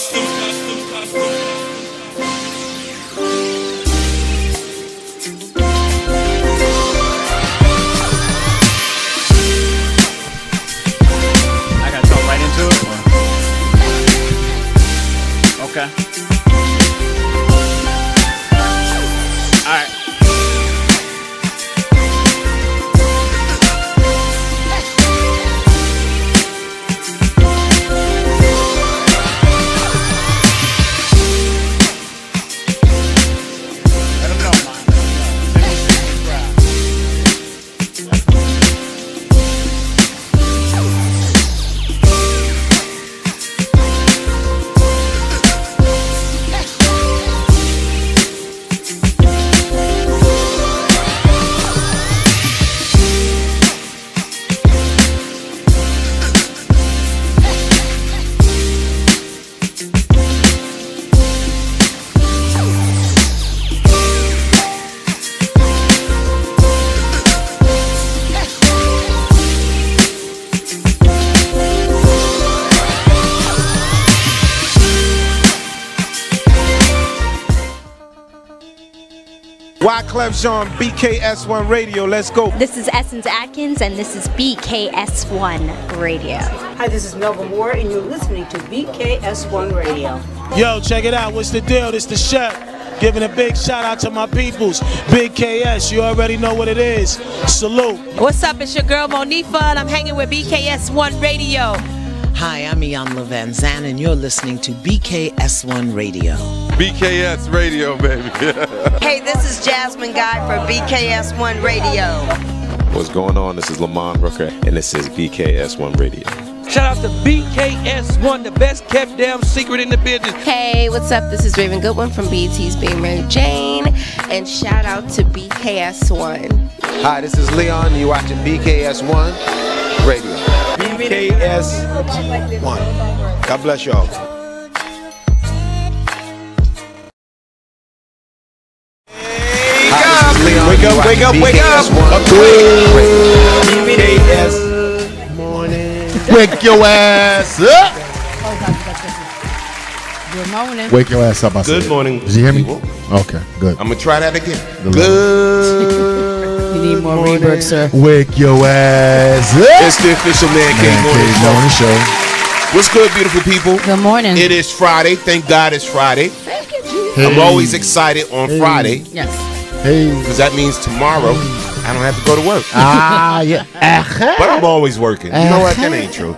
I gotta talk right into it. Okay. All right. Wyclef Jean, BKS1 Radio. Let's go. This is Essence Atkins, and this is BKS1 Radio. Hi, this is Melba Moore, and you're listening to BKS1 Radio. Yo, check it out. What's the deal? This the chef. Giving a big shout out to my peoples. Big KS, you already know what it is. Salute. What's up? It's your girl Monifa, and I'm hanging with BKS1 Radio. Hi, I'm Ian Van Zan, and you're listening to BKS1 Radio. BKS Radio, baby. Hey, this is Jasmine Guy for BKS1 Radio. What's going on? This is Lamont Rooker, and this is BKS1 Radio. Shout out to BKS1, the best kept damn secret in the business. Hey, what's up? This is Raven Goodwin from BET's Being Mary Jane, and shout out to BKS1. Hi, this is Leon. You're watching BKS1 Radio. BKS1. God bless y'all. Wake up, wake up, wake up. BKS morning. Wake your ass up. Good morning. Wake your ass up. I said. Good morning. Did you hear me? People. Okay, good. I'm gonna try that again. You need more reverb, sir. Wake your ass up. It's the official Man Cave Morning Show. What's good, beautiful people? Good morning. It is Friday. Thank God it's Friday. Thank you, Jesus. I'm always excited on Friday. Yes. Hey. Because that means tomorrow I don't have to go to work. Yeah. But I'm always working. You know what? That ain't true.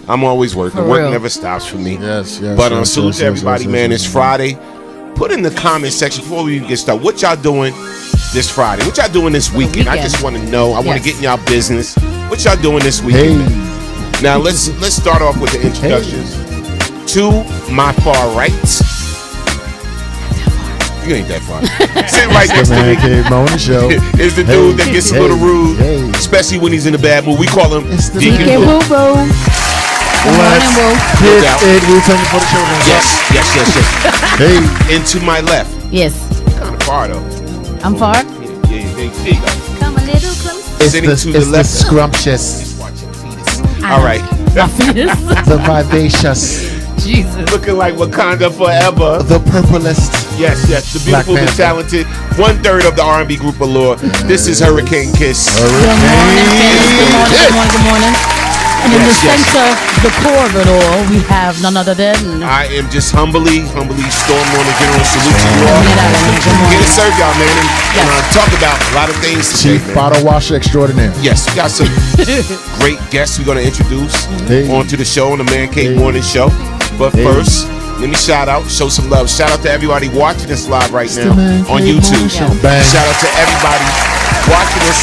I'm always working. For work real. never stops for me. Yes. But salute to everybody, man. It's Friday. Put in the comment section before we even get started. What y'all doing this Friday? What y'all doing this weekend? I just want to know. I want to get in y'all business. What y'all doing this weekend? Hey. Now let's start off with the introductions. To my far right. You ain't that far. Sitting right next to me is the dude that gets a little rude, especially when he's in a bad mood. We call him Deacon Boo. Good morning, Boo. Returning for the children. Yes. Hey. And to my left. Yes. Kind of far though. I'm far. Yeah. There you go. Come a little closer. Sitting to the left. Scrumptious. All right. My fetus. The vivacious. Jesus. Looking like Wakanda forever. The purplest. Yes. The beautiful, the talented, 1/3 of the R&B group Allure. This is Hurricane Kiss. Good morning. And in the center, the core of it all, we have none other than... I am just humbly storm on the general salute to you all. Get it served, y'all, man. And talk about a lot of things today, Chief Bottle Washer Extraordinaire. Yes, we got some great guests we're going to introduce onto the show, on the Man Cave Morning Show. But first, let me show some love. Shout out to everybody watching us live right now on YouTube. Shout out to everybody watching us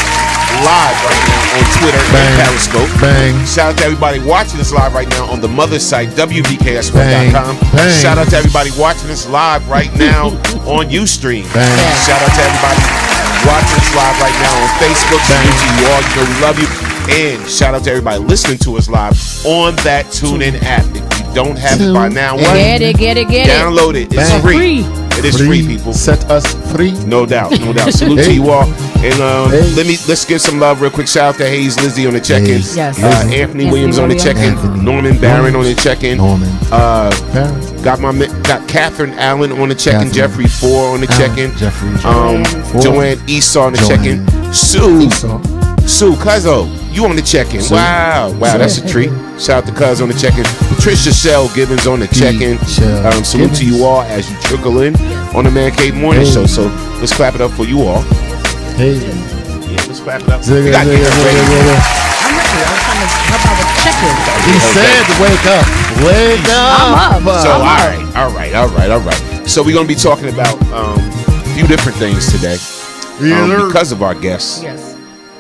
live right now on Twitter and Periscope. Shout out to everybody watching us live right now on the mother site, WBKS1.com. Shout out to everybody watching us live right now on Ustream. Shout out to everybody watching us live right now on Facebook. Salute to you all. You know we love you. And shout out to everybody listening to us live on that TuneIn app. If you don't have it by now, Get it. Download it. It's free. It is free, people. Set us free. No doubt. Salute to you all. And let's give some love real quick. Shout out to Hayes Lizzie on the check-in. Yes. Anthony Williams on the check-in. Norman Barron on the check-in. Got Catherine Allen on the check-in. Jeffrey Four on the check-in. Joanne Esau on the check-in. Sue Cuzzo, you on the check-in. Wow, that's a treat. Shout out to Cuz on the check-in. Patricia Shell Gibbons on the check-in. Salute to you all as you trickle in on the Man Cave Morning Show. So let's clap it up for you all. Hey. Yeah, let's clap it up. We got to get ready. I'm ready. I was trying to help out with the check-in. He said to wake up. Wake up. I'm up. So all right. So we're gonna be talking about a few different things today because of our guests. Yes.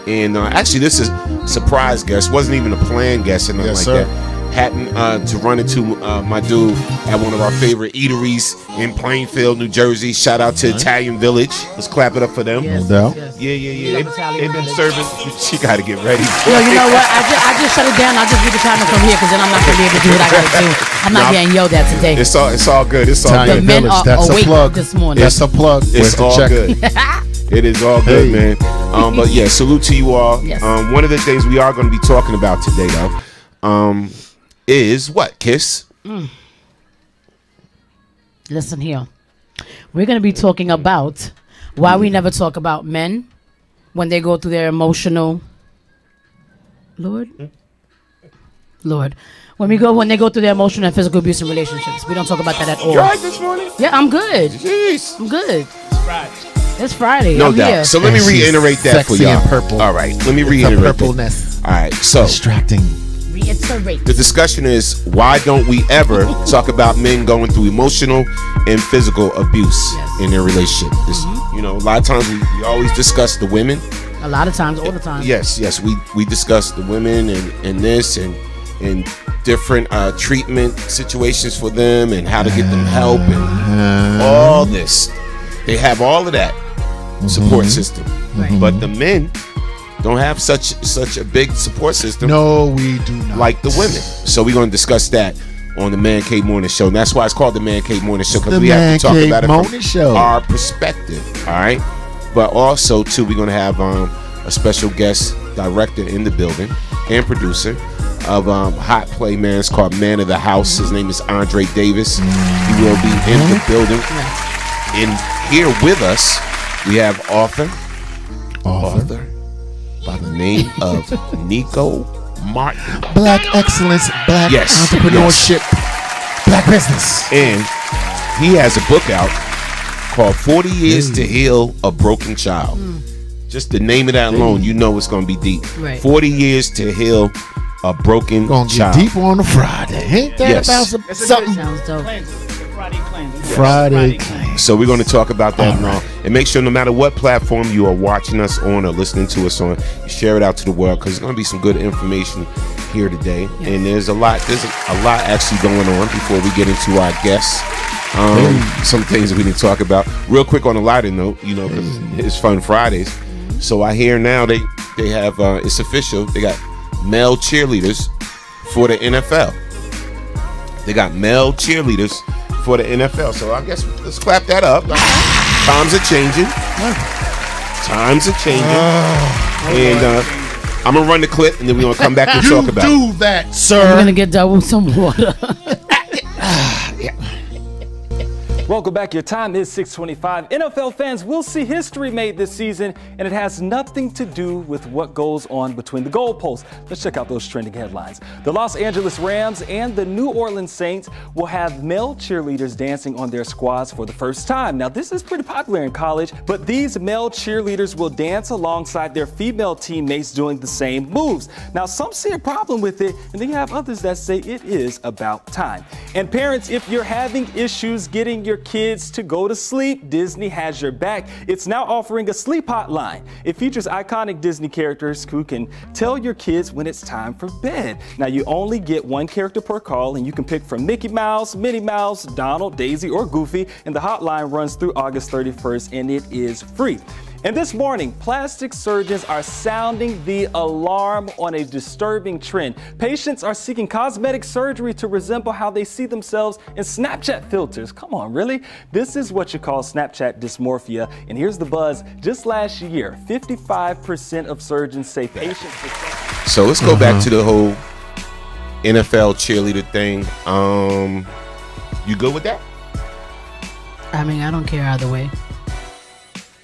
And actually, this is a surprise guest. Wasn't even a planned guest or nothing that. Happened to run into my dude at one of our favorite eateries in Plainfield, New Jersey. Shout out to Italian Village. Let's clap it up for them. Yes, No doubt. yes. Yeah. They've been serving. She got to get ready. Yo, you know what? I just shut it down. I'll just read the comment from here because then I'm not going to be able to do what I got to do. I'm not getting yelled at today. It's all good. It's all Italian good. men Village. are That's a awake plug. this morning. That's a plug. It's all good. It is all good, man. But yeah, salute to you all. Yes. One of the things we are going to be talking about today, though, is what, Kiss? Listen here. We're going to be talking about why we never talk about men when they go through their emotional... Lord? When they go through their emotional and physical abuse in relationships. We don't talk about that at all. You all right this morning? Yeah, I'm good. Jeez. I'm good. It's Friday. No I'm doubt. here. So let me reiterate that for Sexy y'all. and purple. All right. Let me It's reiterate the that. purpleness. All right. So Distracting. Reiterate. the discussion is, why don't we ever talk about men going through emotional and physical abuse in their relationship? This, a lot of times we always discuss the women. A lot of times, all the time. Yes. We discuss the women and this and different treatment situations for them and how to get them help and all this. They have all of that support system, but the men don't have such a big support system. No, we do not. Like the women. So we're going to discuss that on the Man Cave Morning Show. And that's why it's called the Man Cave Morning Show, because we have to talk about it from our perspective. All right. But also too, we're going to have a special guest director in the building and producer of Hot Play Man. It's called Man of the House. His name is Andre Davis. He will be in the building. And here with us, we have author by the name of Nico Martin. Black excellence, black entrepreneurship, black business. And he has a book out called 40 Years to Heal a Broken Child. Just the name of that alone, you know it's going to be deep. Right. 40 Years to Heal a Broken Gonna Child. get deeper on a Friday. Ain't that about something? Sounds dope. Friday. So we're going to talk about that and all. And make sure no matter what platform you are watching us on or listening to us on, you share it out to the world, because there's going to be some good information here today. And there's a lot actually going on before we get into our guests. Some things that we need to talk about. Real quick on a lighter note, because it's Fun Fridays. So I hear now they have, it's official, they got male cheerleaders for the NFL. They got male cheerleaders for the NFL. So I guess let's clap that up. Times are changing. And I'm going to run the clip, and then we're going to come back and talk about it. You do that, sir. We're going to get done with some water. Welcome back. Your time is 6:25. NFL fans will see history made this season, and it has nothing to do with what goes on between the goalposts. Let's check out those trending headlines. The Los Angeles Rams and the New Orleans Saints will have male cheerleaders dancing on their squads for the first time. Now, this is pretty popular in college, but these male cheerleaders will dance alongside their female teammates doing the same moves. Now, some see a problem with it, and then you have others that say it is about time. And parents, if you're having issues getting your kids to go to sleep, Disney has your back. It's now offering a sleep hotline. It features iconic Disney characters who can tell your kids when it's time for bed. Now, you only get one character per call, and you can pick from Mickey Mouse, Minnie Mouse, Donald, Daisy, or Goofy, and the hotline runs through August 31st, and it is free. And this morning, plastic surgeons are sounding the alarm on a disturbing trend. Patients are seeking cosmetic surgery to resemble how they see themselves in Snapchat filters. Come on, really? This is what you call Snapchat dysmorphia. And here's the buzz. Just last year, 55% of surgeons say patients... So let's go back to the whole NFL cheerleader thing. You good with that? I mean, I don't care either way.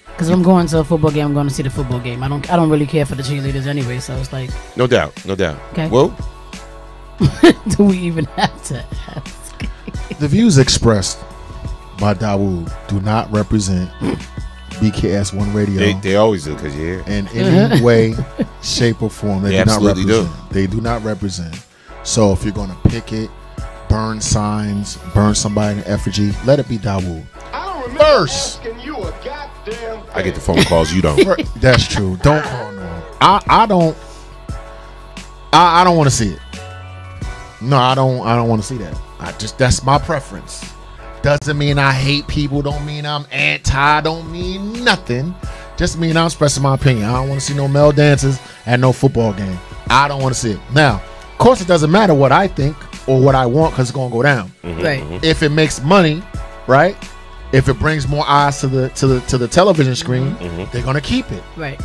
Because if I'm going to a football game, I'm going to see the football game. I don't really care for the cheerleaders anyway, so it's like... No doubt. Okay. Well? Do we even have to ask? The views expressed by Dawood do not represent BKS1 Radio. They always do, because you're here. In any way, shape, or form. They do not absolutely represent. They do not represent. So if you're going to picket, burn signs, burn somebody in effigy, let it be Dawood. First. I get the phone calls, you don't. That's true. Don't call no. I don't want to see it. No, I don't want to see that. That's my preference. Doesn't mean I hate people, don't mean I'm anti, don't mean nothing. Just mean I'm expressing my opinion. I don't want to see no male dances at no football game. I don't want to see it. Now, of course, it doesn't matter what I think or what I want because it's going to go down. Right. If it makes money, right? If it brings more eyes to the television screen, they're gonna keep it. Right.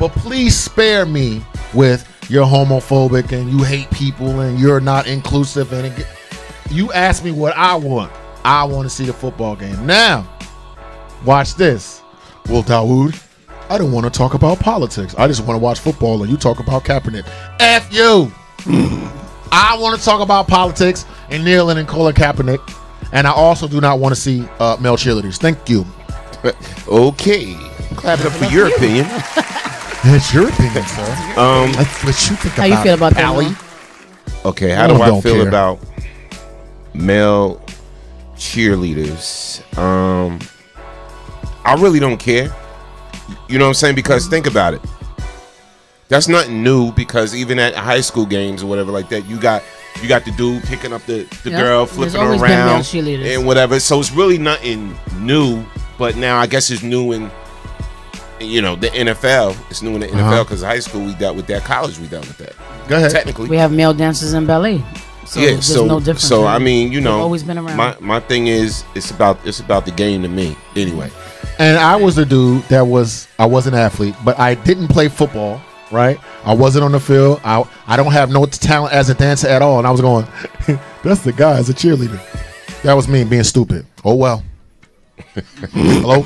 But please spare me with you're homophobic and you hate people and you're not inclusive. And you ask me what I want. I want to see the football game. Now, watch this. Well, Dawood, I don't want to talk about politics. I just want to watch football and you talk about Kaepernick. F you. I want to talk about politics and kneeling and Colin Kaepernick. And I also do not want to see male cheerleaders. Thank you. Okay. Clap it up for your opinion. It's your opinion, sir. That's what you think how you feel about that? Okay, how do I feel about male cheerleaders? I really don't care. You know what I'm saying? Because think about it. That's nothing new, because even at high school games or whatever like that, you got the dude picking up the girl, flipping her around and whatever. So it's really nothing new, but now I guess it's new in the NFL. It's new in the NFL because high school we dealt with that, college we dealt with that. Go ahead. Technically, we have male dancers in ballet. So there's no difference. So I mean, They've always been around. My thing is it's about the game to me anyway. And I was a dude I was an athlete, but I didn't play football. Right, I wasn't on the field. I don't have no talent as a dancer at all, and I was going, "That's the guy as a cheerleader." That was me being stupid. Oh well. Hello.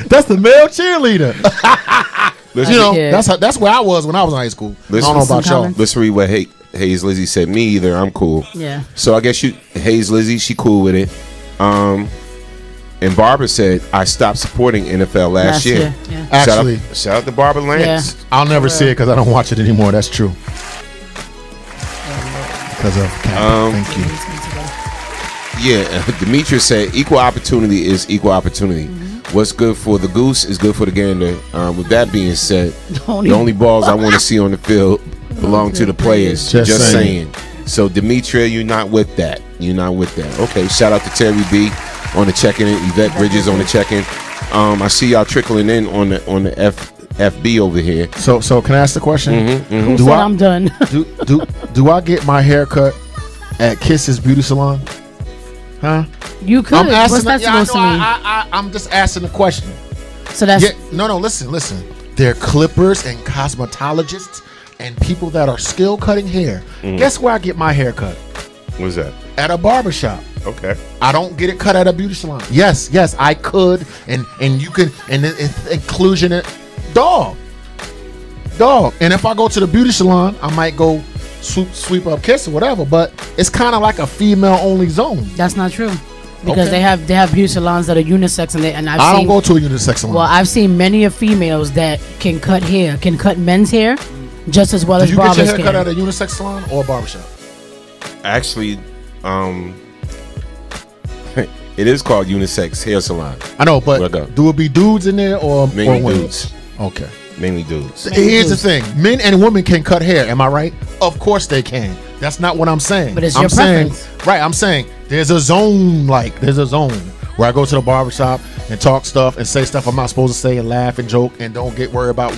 That's the male cheerleader. That's where I was when I was in high school. I don't know about y'all. Let's read what Hayes Lizzie said. Me either. I'm cool. Yeah. So I guess Hayes Lizzie, she cool with it. And Barbara said, I stopped supporting NFL last year. Yeah. Actually, shout out to Barbara Lance. Yeah. I'll never see it because I don't watch it anymore. That's true. Because of thank you. Yeah, Demetrius said, equal opportunity is equal opportunity. What's good for the goose is good for the gander. With that being said, the only balls I want to see on the field belong to the players. Just saying. So, Demetria, you're not with that. Okay, shout out to Terry B on the check-in, Yvette Bridges on the check-in. I see y'all trickling in on the FB over here. So can I ask the question? Who said I'm done? do I get my hair cut at Kiss's Beauty Salon? Huh? You could. I'm asking. What's that supposed to mean? I'm just asking the question. So that's no. Listen. They're clippers and cosmetologists and people that are skill cutting hair. Guess where I get my hair cut? What's that? At a barbershop. Okay. I don't get it cut at a beauty salon. Yes, I could, and you can, and it's inclusion in dog. And if I go to the beauty salon, I might go sweep up Kiss or whatever, but it's kind of like a female only zone. That's not true. Because they have beauty salons that are unisex, and I don't go to a unisex salon. Well, I've seen many of females that can cut hair, can cut men's hair just as well as barbers can. Do you get your hair cut at a unisex salon or a barbershop? Actually, it is called unisex hair salon. I know, but do it be dudes in there or mainly women? Dudes? Okay, mainly dudes. Here's the thing: men and women can cut hair. Am I right? Of course they can. That's not what I'm saying. But it's your preference, right? I'm saying there's a zone. There's a zone where I go to the barbershop and talk stuff and say stuff I'm not supposed to say and laugh and joke and don't get worried about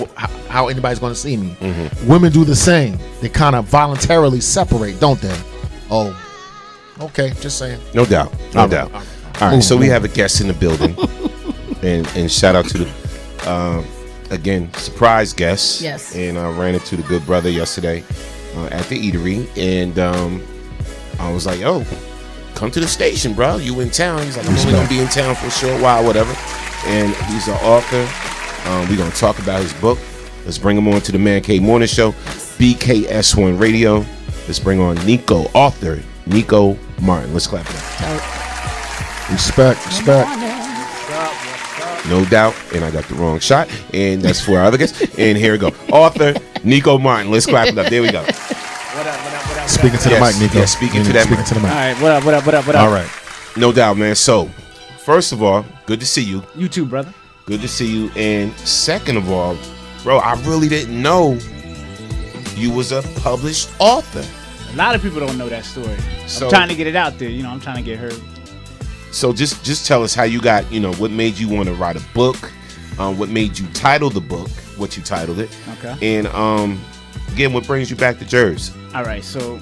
how anybody's going to see me. Women do the same. They kind of voluntarily separate, don't they? Oh, okay, just saying. No doubt, no doubt. All right, so we have a guest in the building, and shout out to the again surprise guest. Yes. And I ran into the good brother yesterday at the eatery, and I was like, "Yo, come to the station, bro. You in town?" He's like, "I'm only gonna be in town for a short while, whatever." And he's an author. We're gonna talk about his book. Let's bring him on to the Man Cave Morning Show, BKS1 Radio. Let's bring on author Nico Martin. Let's clap it up. Respect. No doubt. And I got the wrong shot. And that's for our other guests. And here we go. Author Nico Martin. Let's clap it up. There we go. Speaking to the mic, Nico. Yeah, speaking to that mic. To the mic. All right, what up? All right. No doubt, man. So, first of all, good to see you. You too, brother. Good to see you. And second of all, bro, I really didn't know you was a published author. A lot of people don't know that story. So, I'm trying to get it out there. I'm trying to get heard. So just tell us how you got, what made you want to write a book, what made you title the book, what you titled it. Okay. And again, what brings you back to Jersey? All right. So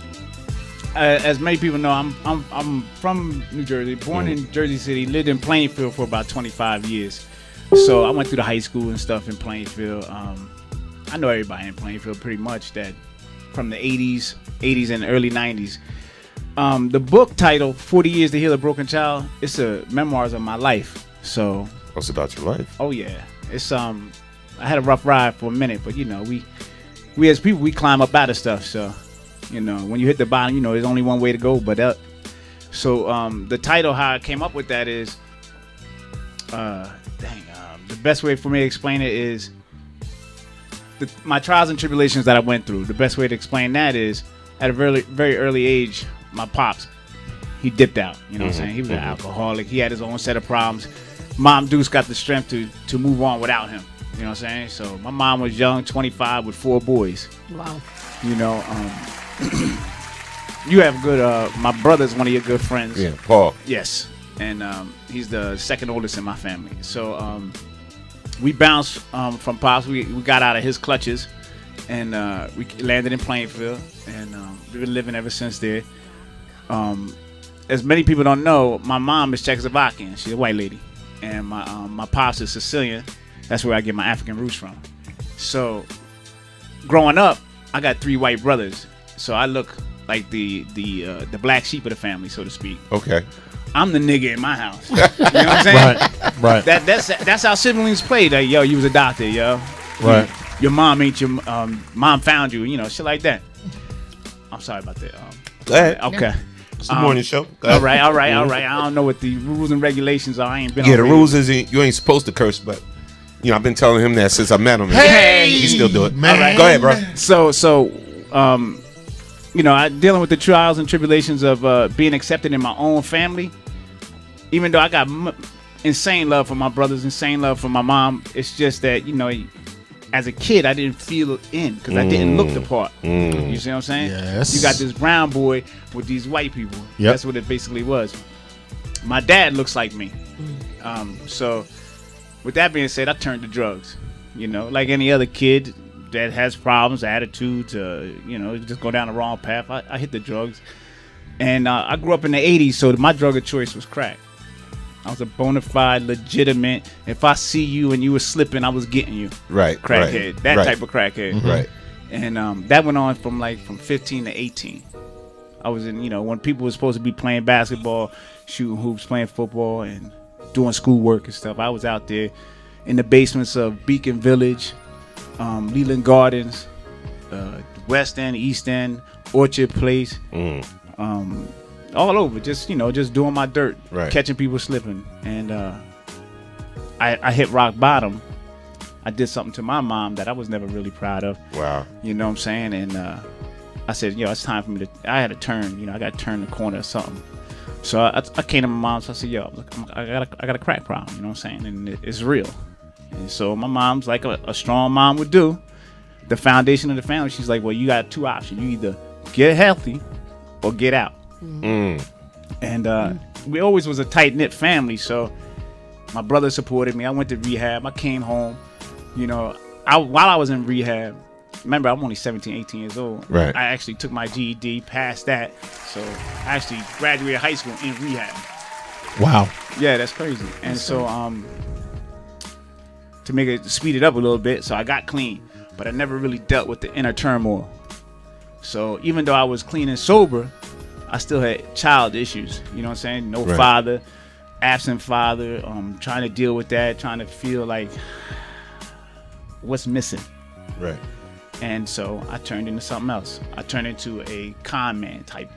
as many people know, I'm from New Jersey, born in Jersey City, lived in Plainfield for about 25 years. So I went through the high school and stuff in Plainfield. I know everybody in Plainfield pretty much that from the 80s and early 90s. The book title, 40 Years to Heal a Broken Child, it's a memoirs of my life. So what's about your life? Oh yeah. It's I had a rough ride for a minute, but we as people, we climb up out of stuff. So, when you hit the bottom, there's only one way to go but up. So the title, how I came up with that is the best way for me to explain it is my trials and tribulations that I went through. The best way to explain that is at a very, very early age, my pops, he dipped out. You know what I'm saying? He was an alcoholic. He had his own set of problems. Mom Deuce got the strength to move on without him. You know what I'm saying? So my mom was young, 25 with 4 boys. Wow. You have good, my brother's one of your good friends. Yeah, Paul. Yes. And he's the second oldest in my family. So we bounced from Pops. We got out of his clutches. And we landed in Plainfield. And we've been living ever since there. As many people don't know, my mom is Czechoslovakian. She's a white lady. And my pops is Sicilian. That's where I get my African roots from. So growing up, I got 3 white brothers. So I look like the black sheep of the family, so to speak. Okay. I'm the nigga in my house. You know what I'm saying? Right. That's how siblings play. Like, yo, you was adopted, yo. Right. Your mom ain't your mom found you. Shit like that. I'm sorry about that. Go ahead. Okay. It's the morning show. All right. I don't know what the rules and regulations are. I ain't been. Yeah, the rules is you ain't supposed to curse, but I've been telling him that since I met him. Hey, he still do it. Man. All right. Go ahead, bro. So, I dealing with the trials and tribulations of being accepted in my own family. Even though I got insane love for my brothers, insane love for my mom, it's just that as a kid, I didn't feel it in because I didn't look the part. You see what I'm saying? Yes. You got this brown boy with these white people. Yep. That's what it basically was. My dad looks like me. So with that being said, I turned to drugs. Like any other kid that has problems, attitudes, just go down the wrong path. I hit the drugs. And I grew up in the 80s, so my drug of choice was crack. I was a bona fide, legitimate. If I see you and you were slipping, I was getting you. Right. Crackhead. Right, that right. type of crackhead. Mm-hmm. Right. And that went on from 15 to 18. I was in, when people were supposed to be playing basketball, shooting hoops, playing football, and doing schoolwork and stuff. I was out there in the basements of Beacon Village, Leland Gardens, West End, East End, Orchard Place. All over, just doing my dirt, right. Catching people slipping, and I hit rock bottom. I did something to my mom that I was never really proud of. Wow, you know what I'm saying? And I said, it's time for me to. I had to turn, I got to turn the corner or something. So I came to my mom. So I said, I got a crack problem. You know what I'm saying? And it's real. And so my mom's like a strong mom would do. The foundation of the family. She's like, well, you got 2 options. You either get healthy or get out. And we always was a tight-knit family. So my brother supported me. I went to rehab. I came home. You know, while I was in rehab, remember, I'm only 17, 18 years old. Right. I actually took my GED, passed that. So I actually graduated high school in rehab. Wow. Yeah, that's crazy. And so to make it speed it up a little bit, so I got clean, but I never really dealt with the inner turmoil. So even though I was clean and sober, I still had child issues. You know what I'm saying? No father, absent father, trying to deal with that, trying to feel like what's missing. Right. And so I turned into something else. I turned into a con man type.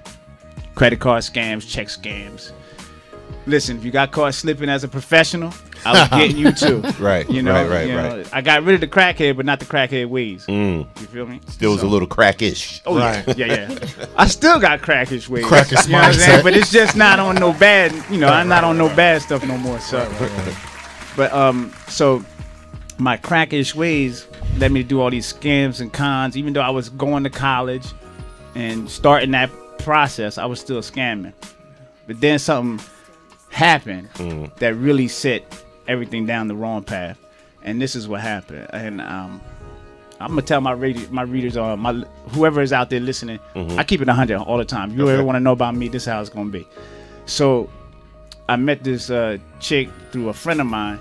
Credit card scams, check scams. Listen, if you got caught slipping as a professional, I was getting you too. Right, you know, right. I got rid of the crackhead, but not the crackhead ways. You feel me? Still was a little crackish. Oh, yeah. I still got crackish ways. Crackish you know what I'm mindset. saying? But it's just not on no bad, I'm not on no bad stuff no more. So, but so my crackish ways led me to do all these scams and cons. Even though I was going to college and starting that process, I was still scamming. But then something happened that really set everything down the wrong path, and this is what happened. And I'm gonna tell my readers, whoever is out there listening, I keep it 100 all the time. You ever want to know about me, this is how it's gonna be. So I met this chick through a friend of mine,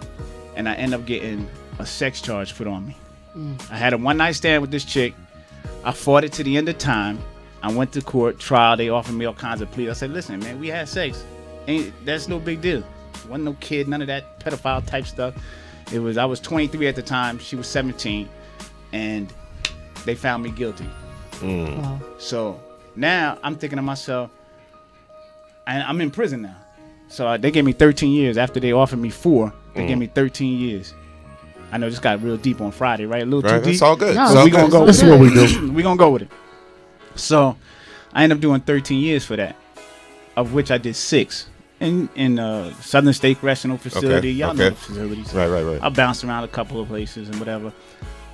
and I ended up getting a sex charge put on me. I had a one-night stand with this chick. I fought it to the end of time. I went to court, trial. They offered me all kinds of pleas. I said, listen, man, we had sex. That's no big deal. Wasn't no kid, none of that pedophile type stuff. I was 23 at the time. She was 17, and they found me guilty. Wow. So now I'm thinking to myself, and I'm in prison now. So they gave me 13 years after they offered me 4. They gave me 13 years. I know this got real deep on Friday, right? A little too deep. It's all good. No, we gonna go. This is what we do. We gonna go with it. So I ended up doing 13 years for that, of which I did 6 in Southern State Correctional Facility. Y'all know the facilities. Right. I bounced around a couple of places and whatever.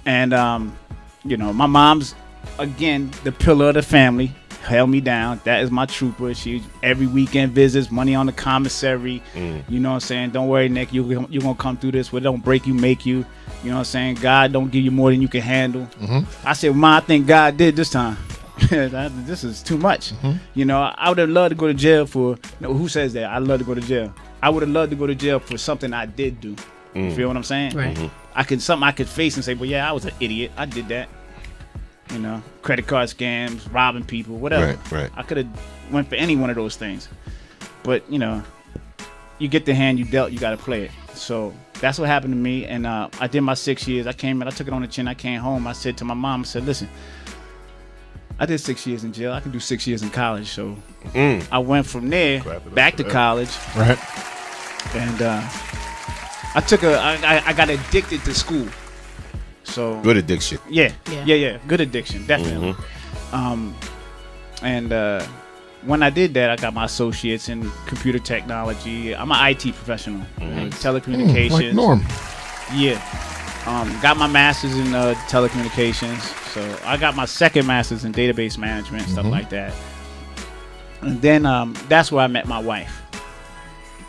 And my mom's, again, the pillar of the family, held me down. That is my trooper. She every weekend visits, money on the commissary. You know what I'm saying? Don't worry, Nick, you're gonna come through this. Well, don't break you, make you. You know what I'm saying? God don't give you more than you can handle. I said, Ma, I think God did this time. This is too much. I would have loved to go to jail for. Who says that? I'd love to go to jail. I would have loved to go to jail for something I did do. You feel what I'm saying? Right. Something I could face and say, well, yeah, I was an idiot. I did that. Credit card scams, robbing people, whatever. Right. I could have went for any one of those things. But, you get the hand you dealt, you got to play it. So that's what happened to me. And I did my 6 years. I came in, I took it on the chin. I came home. I said to my mom, I said, listen, I did 6 years in jail. I can do 6 years in college. So I went from there back to college. Right. And I got addicted to school. So good addiction. Yeah. Good addiction, definitely. And when I did that, I got my associates in computer technology. I'm an IT professional, telecommunications. Like Norm. Yeah. Got my master's in telecommunications. So I got my second master's in database management, stuff like that. And then that's where I met my wife.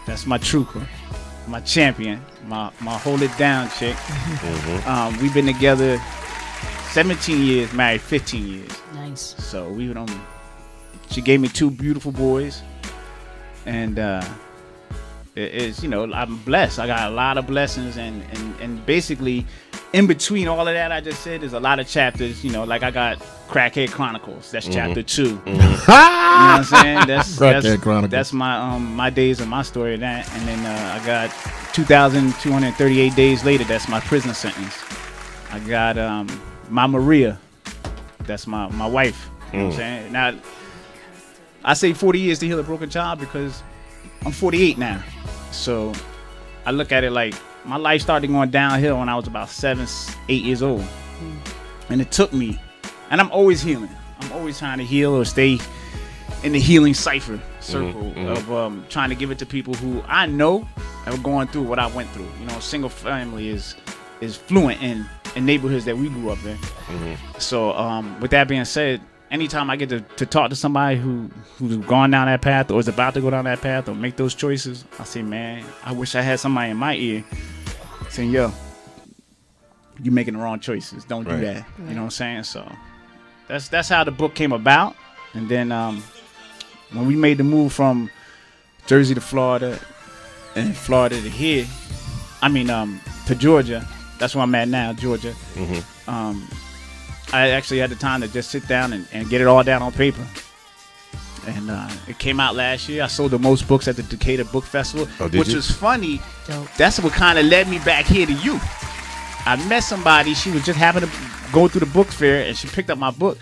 That's my trooper, my champion, my hold it down chick. We've been together 17 years, married 15 years. Nice. So she gave me 2 beautiful boys, and I'm blessed. I got a lot of blessings, and basically in between all of that I just said, there's a lot of chapters. Like I got Crackhead Chronicles. That's chapter 2. You know what I'm saying? That's my my days of my story of that. And then I got 2,238 days later. That's my prison sentence. I got my Maria. That's my wife. You know what I'm saying? Now I say 40 years to heal a broken child because I'm 48 now. So I look at it like my life started going downhill when I was about 7, 8 years old. And it took me, and I'm always healing. I'm always trying to heal or stay in the healing cipher circle of trying to give it to people who I know are going through what I went through. Single family is fluent in neighborhoods that we grew up in. So with that being said, anytime I get to talk to somebody who's gone down that path or is about to go down that path or make those choices, I say, man, I wish I had somebody in my ear saying, yo, you making the wrong choices. Don't do that. You know what I'm saying? So that's how the book came about. And then when we made the move from Jersey to Florida and Florida to here, to Georgia, that's where I'm at now, Georgia. I actually had the time to just sit down and get it all down on paper. And it came out last year. I sold the most books at the Decatur Book Festival, which was funny. That's what kind of led me back here to you. I met somebody. She was just having to go through the book fair, and she picked up my book,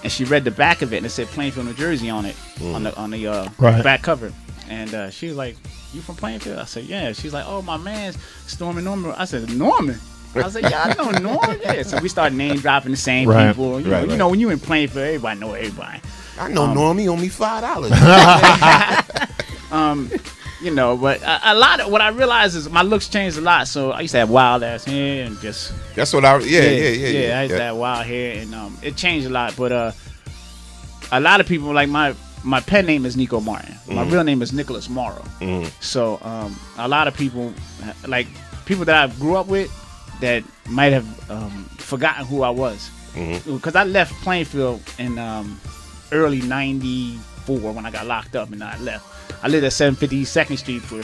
and she read the back of it, and it said Plainfield, New Jersey on it, on the back cover. And she was like, "You from Plainfield?" I said, "Yeah." She's like, "Oh, my man's Stormy Norman." I said, "Norman?" I was like, "Yeah, I know Norman." Yeah. So we started name dropping the same people. You know, when you in Plainfield, everybody know everybody. I know Norm. He owe me $5. You know, but a lot of what I realized is my looks changed a lot. So I used to have wild ass hair and just. That's what I. Yeah. I used to have wild hair, and it changed a lot. But a lot of people, like my pen name is Nico Martin. My real name is Nicholas Morrow. So a lot of people, like people that I grew up with, that might have forgotten who I was, because I left Plainfield in early '94 when I got locked up, and I left. I lived at 750 2nd Street for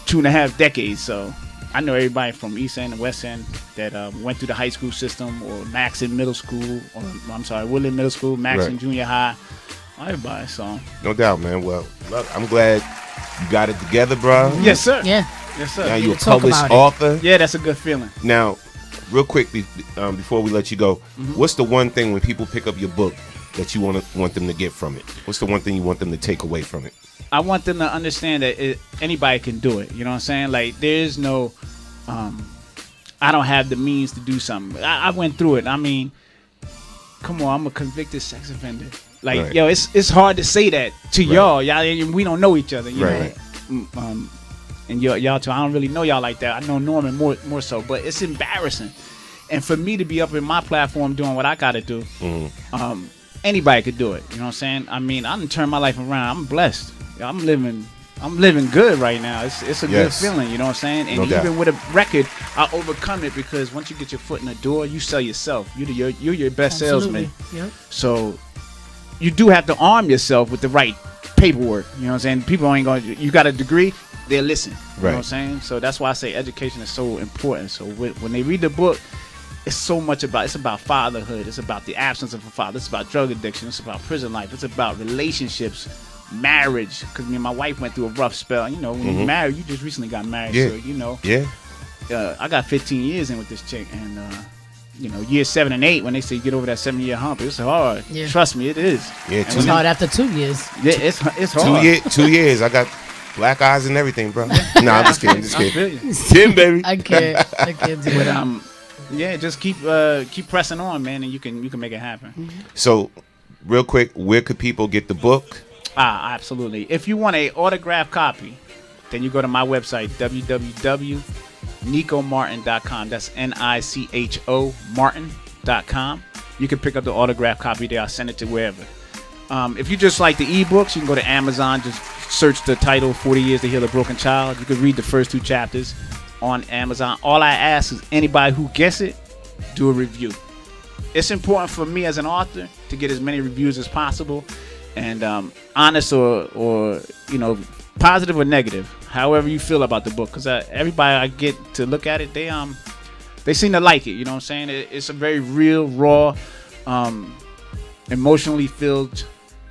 2.5 decades, so I know everybody from East End and West End that went through the high school system, or Maxon Middle School, or Woodland Middle School, Maxon Junior High, everybody. So no doubt, man. Well, look, I'm glad you got it together, bro. Yes, sir. Yeah. Yes, sir. Now you're a published author. Yeah, that's a good feeling. Now, real quick, before we let you go, what's the one thing when people pick up your book that you want them to get from it? What's the one thing you want them to take away from it? I want them to understand that anybody can do it. You know what I'm saying? Like, there is no, I don't have the means to do something. I went through it. I mean, come on, I'm a convicted sex offender. Like, yo, it's hard to say that to y'all. Y'all, we don't know each other. You know? And y'all too. I don't really know y'all like that. I know Norman more so, but it's embarrassing. And for me to be up in my platform doing what I got to do, anybody could do it. You know what I'm saying? I mean, I done turned my life around. I'm blessed. I'm living good right now. It's a good feeling. You know what I'm saying? And even with a record, I overcome it, because once you get your foot in the door, you sell yourself. You're your best salesman. Yep. So you do have to arm yourself with the right paperwork. You know what I'm saying? People ain't going. You got a degree, they'll listen. You know what I'm saying? So that's why I say education is so important. So when they read the book, it's so much about. It's about fatherhood. It's about the absence of a father. It's about drug addiction. It's about prison life. It's about relationships, marriage. Because me and my wife went through a rough spell. You know, when you marry, you just recently got married. So you know. I got 15 years in with this chick, and you know, year 7 and 8, when they say get over that 7-year hump, it's hard. Trust me, it is. Yeah, it's hard after 2 years. Yeah, it's hard. 2 years. I got black eyes and everything, bro. Nah, I'm just kidding. Tim, baby. I can't do it. Yeah, just keep pressing on, man, and you can make it happen. So, real quick, where could people get the book? Absolutely. If you want an autographed copy, then you go to my website, www.nicomartin.com. That's NICHO Martin.com. You can pick up the autographed copy there. I'll send it to wherever. If you just like the ebooks, you can go to Amazon. Just search the title, 40 Years to Heal a Broken Child. You can read the first 2 chapters on Amazon. All I ask is anybody who gets it, do a review. It's important for me as an author to get as many reviews as possible, and honest or you know, positive or negative, however you feel about the book, because everybody I get to look at it, they seem to like it. You know what I'm saying? It's a very real, raw, emotionally filled,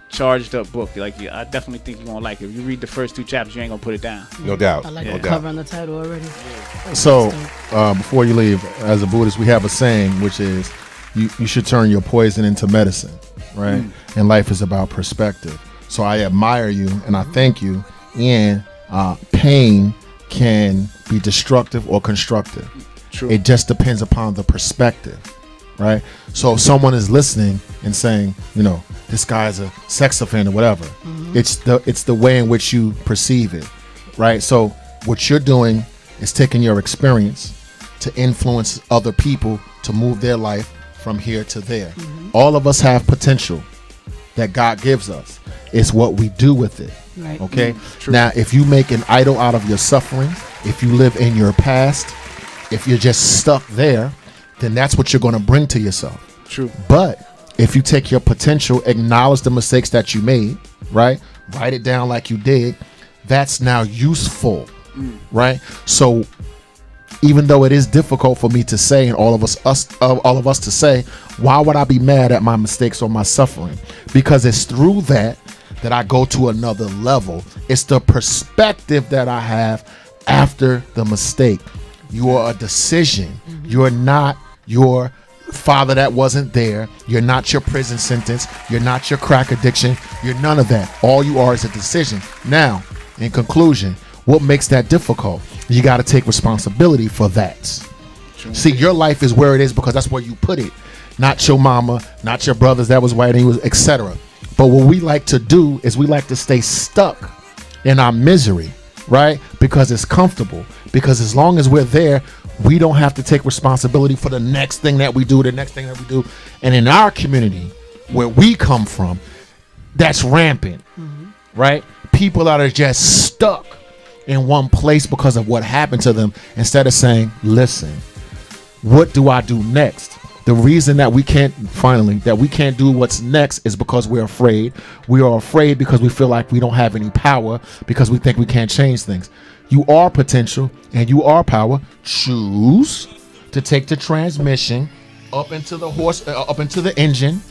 charged up book. Like, I definitely think you're gonna like it. If you read the first 2 chapters, you ain't gonna put it down. No doubt. I like the cover on the title already. So before you leave, as a Buddhist, we have a saying, which is you should turn your poison into medicine, right? And life is about perspective. So I admire you and I thank you. And pain can be destructive or constructive. True. It just depends upon the perspective, right? So if someone is listening and saying, you know, this guy's a sex offender, whatever, it's the way in which you perceive it, right? So what you're doing is taking your experience to influence other people to move their life from here to there. All of us have potential that God gives us. It's what we do with it. Right. Okay. Now, if you make an idol out of your suffering, if you live in your past, if you're just stuck there, then that's what you're going to bring to yourself. True. But if you take your potential, acknowledge the mistakes that you made, right? Write it down like you did. That's now useful, right? So even though it is difficult for me to say, and all of us to say, why would I be mad at my mistakes or my suffering? Because it's through that I go to another level. It's the perspective that I have after the mistake. You are a decision. You're not your father that wasn't there. You're not your prison sentence. You're not your crack addiction. You're none of that. All you are is a decision. Now, in conclusion, what makes that difficult? You got to take responsibility for that. See, your life is where it is because that's where you put it. Not your mama, not your brothers that was white and he was, etc. But what we like to do is we like to stay stuck in our misery, right? Because it's comfortable. Because as long as we're there, we don't have to take responsibility for the next thing that we do, the next thing that we do. And in our community, where we come from, that's rampant, right? People that are just stuck in one place because of what happened to them, instead of saying, listen, what do I do next? The reason that we can't do what's next is because we're afraid. We are afraid because we feel like we don't have any power, because we think we can't change things. You are potential and you are power. Choose to take the transmission up into the engine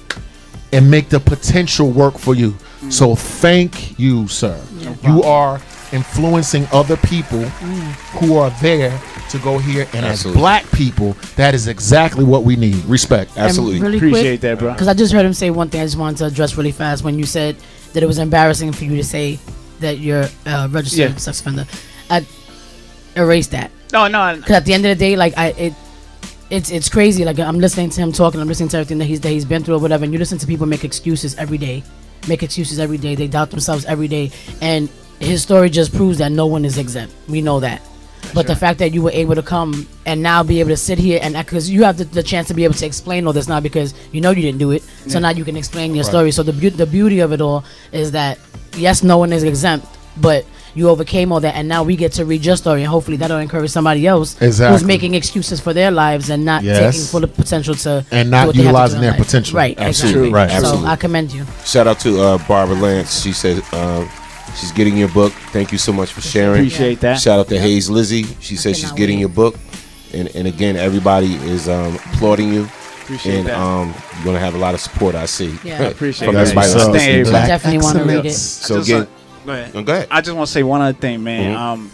and make the potential work for you. So thank you, sir. You are influencing other people who are there to go here, and as black people, that is exactly what we need. Respect. Absolutely. Really appreciate that, bro. Because I just heard him say one thing I just wanted to address really fast when you said that it was embarrassing for you to say that you're a registered sex offender. I erase that. No. Because at the end of the day, like it's crazy. Like I'm listening to him talking, I'm listening to everything that he's been through or whatever, and you listen to people make excuses every day. They doubt themselves every day, and his story just proves that no one is exempt. We know that. But the fact that you were able to come and now be able to sit here and because you have the chance to be able to explain all this now because you know you didn't do it, so now you can explain your story. So the beauty of it all is that yes, no one is exempt, but you overcame all that, and now we get to read your story, and hopefully that'll encourage somebody else who's making excuses for their lives and not taking full potential to and not utilizing their potential. Right, absolutely, exactly. right. So absolutely. I commend you. Shout out to Barbara Lance. She says she's getting your book. Thank you so much for sharing. Appreciate that. Shout out to Hayes Lizzie. She says she's getting your book, and again, everybody is applauding you. Appreciate that. You're gonna have a lot of support. I see. Yeah, appreciate from that. everybody So, listening. I definitely want to read it. So again, go ahead. Go ahead. I just want to say one other thing, man.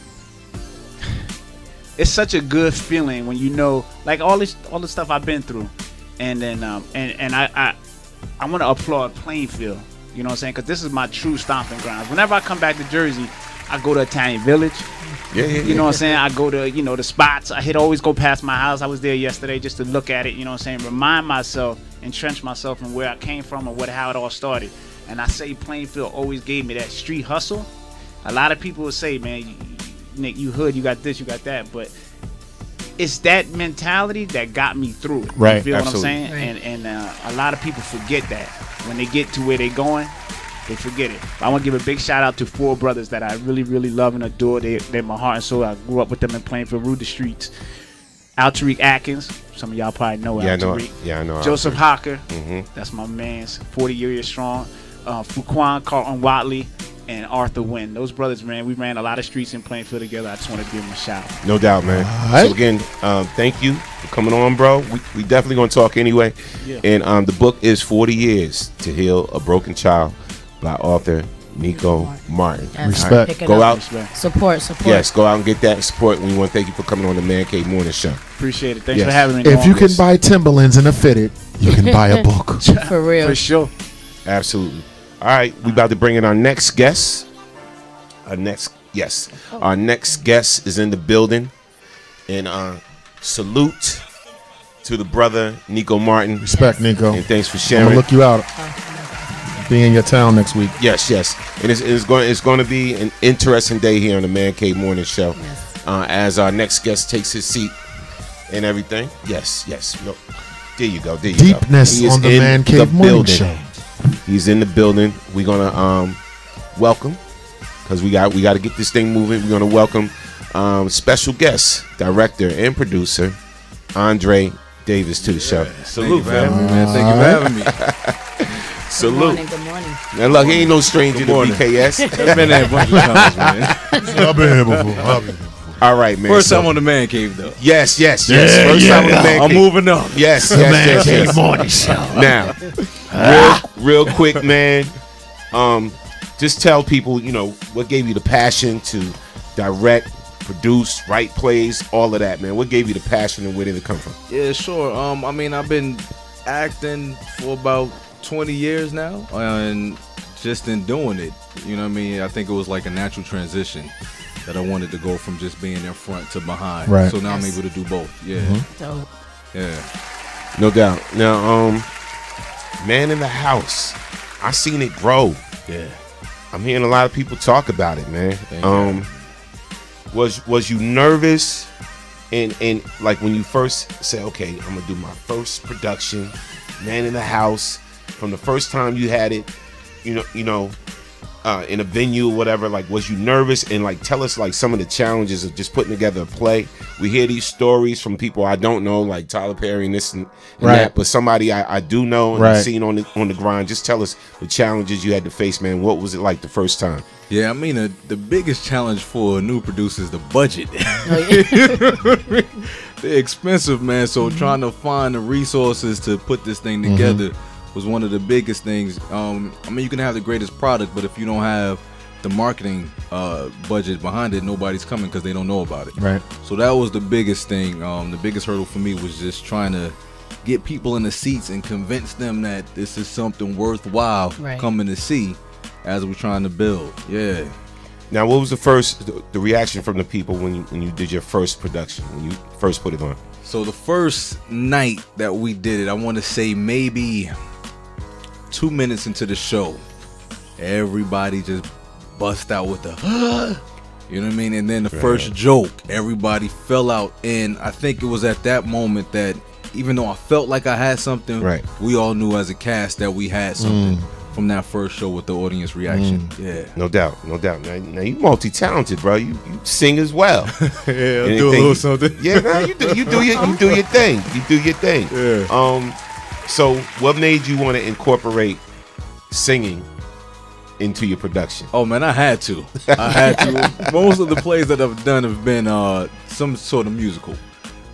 It's such a good feeling when you know, like all the stuff I've been through, and then and I want to applaud Plainfield. You know what I'm saying? Because this is my true stomping grounds. Whenever I come back to Jersey, I go to Italian Village. You know what I'm saying? I go to the spots. I always go past my house. I was there yesterday just to look at it. You know what I'm saying? Remind myself, entrench myself in where I came from and how it all started. And I say Plainfield always gave me that street hustle. A lot of people will say, man, Nick, you hood, you got this, you got that, but it's that mentality that got me through it. Right, you feel absolutely. what I'm saying? Right. And a lot of people forget that when they get to where they're going, they forget it. But I want to give a big shout out to 4 brothers that I really, really love and adore. They're my heart and soul. I grew up with them in Plainfield, ruled the streets. Altariq Atkins, some of y'all probably know Altariq. I know. Joseph Hocker, that's my man's 40 years strong. Fuquan Carlton Watley, and Arthur Wynn. Those brothers, man, we ran a lot of streets in Plainfield together. I just want to give them a shout. No doubt, man. Right. So again, thank you for coming on, bro. We definitely gonna talk anyway. Yeah. And the book is 40 Years to Heal a Broken Child by author Nico Martin. Yes. Respect. Pick it Go up. out. Support. Yes, go out and get that support. We want to thank you for coming on the Man Cave Morning Show. Appreciate it. Thanks Yes. for having me. If you can buy Timberlands in a fitted, you can buy a book. For real. For sure. Absolutely. All right, we about to bring in our next guest. Our next guest is in the building, and salute to the brother Nico Martin. Respect, Nico. And thanks for I'm sharing. gonna look you out. Be in your town next week. Yes. And it's going to be an interesting day here on the Man Cave Morning Show. Yes. As our next guest takes his seat and everything. Yes. No. There you go. There you Deepness go. He is on the in Man Cave the Morning building. Show. He's in the building. We're gonna welcome, because we got to get this thing moving. We're gonna welcome special guest, director and producer Andre Davis to the show. Salute, man. Thank you for having me. Salute. Good morning. Now look, he ain't no stranger to BKS. I've been there a bunch of times, man. I've been here before. All right, man. First time on the Man Cave, though. Yes. First time on the Man Cave. I'm moving up. Yes. Man Cave Morning Show. Now, real quick, man. Just tell people, what gave you the passion to direct, produce, write plays, all of that, man. What gave you the passion and where did it come from? Yeah, sure. I mean, I've been acting for about 20 years now, and just in doing it, you know what I mean? I think it was like a natural transition that I wanted to go from just being in front to behind. Right. So now I'm able to do both. Yeah. Dope. Yeah. No doubt. Now, Man in the House, I seen it grow. Yeah. I'm hearing a lot of people talk about it, man. Thank you. Was you nervous and like when you first said, okay, I'm gonna do my first production, Man in the House, from the first time you had it, in a venue or whatever, like, was you nervous? And like, tell us like some of the challenges of just putting together a play. We hear these stories from people I don't know, like Tyler Perry and this and that, but somebody I do know and seen on the grind. Just tell us the challenges you had to face, man. What was it like the first time? Yeah, I mean, the biggest challenge for a new producer is the budget. They're expensive, man. So trying to find the resources to put this thing together was one of the biggest things. I mean, you can have the greatest product, but if you don't have the marketing budget behind it, nobody's coming because they don't know about it. Right. So that was the biggest thing. The biggest hurdle for me was just trying to get people in the seats and convince them that this is something worthwhile coming to see as we're trying to build. Yeah. Now, what was the reaction from the people when you did your first production, when you first put it on? So the first night that we did it, I want to say maybe 2 minutes into the show, everybody just bust out with the you know what I mean? And then the first joke, everybody fell out. And I think it was at that moment that even though I felt like I had something, we all knew as a cast that we had something from that first show with the audience reaction. Yeah. No doubt. Now you multi-talented, bro. You sing as well. Yeah, I'll do a little something. Yeah, man, you do your thing. You do your thing. Yeah. So what made you want to incorporate singing into your production? Oh man, I had to. Most of the plays that I've done have been some sort of musical.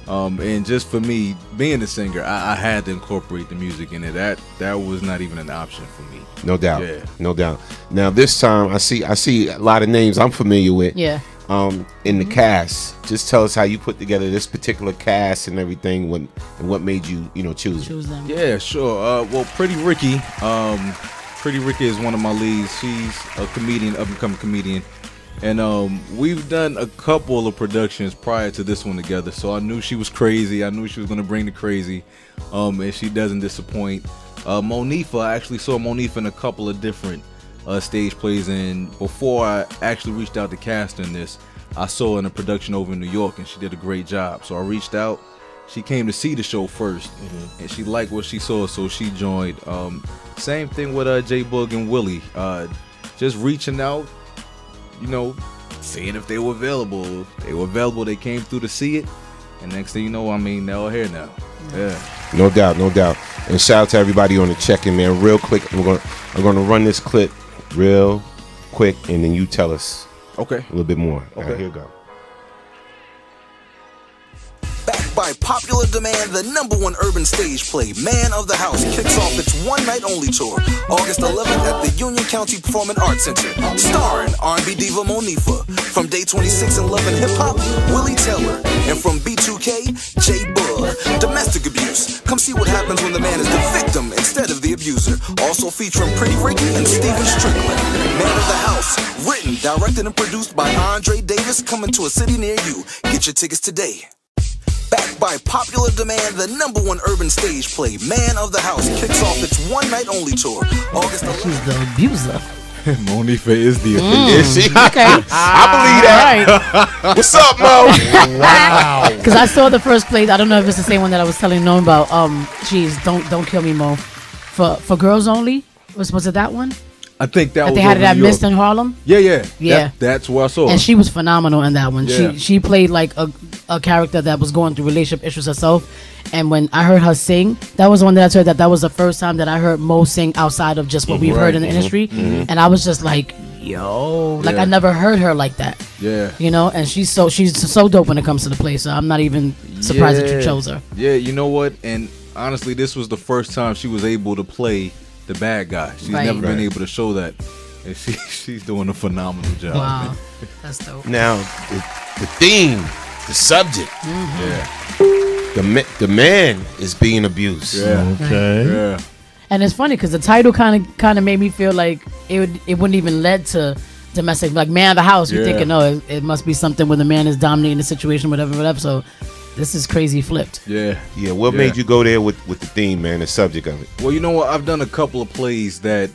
And just for me, being a singer, I had to incorporate the music in it. That was not even an option for me. No doubt. Yeah. No doubt. Now this time I see a lot of names I'm familiar with. Yeah. In the cast. Just tell us how you put together this particular cast and everything, and what made you, choose them. Yeah, sure. Well, Pretty Ricky. Pretty Ricky is one of my leads. She's a comedian, up-and-coming comedian. And we've done a couple of productions prior to this one together, so I knew she was crazy. I knew she was going to bring the crazy, and she doesn't disappoint. Monifa, I actually saw Monifa in a couple of different stage plays, and before I actually reached out to cast in this, I saw her in a production over in New York, and she did a great job. So I reached out. She came to see the show first, and she liked what she saw, so she joined. Same thing with J Boog and Willie. Just reaching out, seeing if they were available. They were available. They came through to see it, and next thing you know, I mean, they're all here now. Yeah. No doubt. And shout out to everybody on the check-in, man. Real quick, I'm gonna run this clip real quick, and then you tell us a little bit more. Okay. All right, here we go. Backed by popular demand, the #1 urban stage play, Man of the House, kicks off its one-night-only tour, August 11th at the Union County Performing Arts Center, starring R&B diva Monifa, from Day 26 in Love and Hip Hop, Willie Taylor, and from B2K, J Boog. Domestic abuse. Come see what happens when the man is the victim instead of the abuser. Also featuring Pretty Ricky and Steven Strickland. Man of the House, written, directed, and produced by Andre Davis, coming to a city near you. Get your tickets today. Backed by popular demand, the #1 urban stage play, Man of the House, kicks off its one-night-only tour, August 11th. She's the abuser. Monifa is the Is she? Okay. I believe that. What's up, Mo? Wow. Because I saw the first play. I don't know if it's the same one that I was telling Norm about. Jeez, don't kill me, Mo. For girls only. Was it that one? I think that was they had it over at New York. Mist in Harlem. Yeah. Yeah. That's where I saw her. And she was phenomenal in that one. Yeah. She played like a character that was going through relationship issues herself. And when I heard her sing, that was one that I heard that was the first time that I heard Mo sing outside of just what we've heard in the industry. And I was just like, yo, like I never heard her like that. Yeah. You know, and she's so dope when it comes to the play. So I'm not even surprised that you chose her. Yeah, you know what? And honestly, this was the first time she was able to play the bad guy. She's never been able to show that. And she's doing a phenomenal job. Wow. Man. That's dope. Now, the theme, the subject. Yeah. The man is being abused. Yeah. Okay. Yeah. And it's funny because the title kind of made me feel like it wouldn't even led to domestic, like man of the house. You're thinking, oh, it must be something where the man is dominating the situation, whatever. So this is crazy flipped. Yeah. What made you go there with the theme, man, the subject of it? Well, you know what? I've done a couple of plays that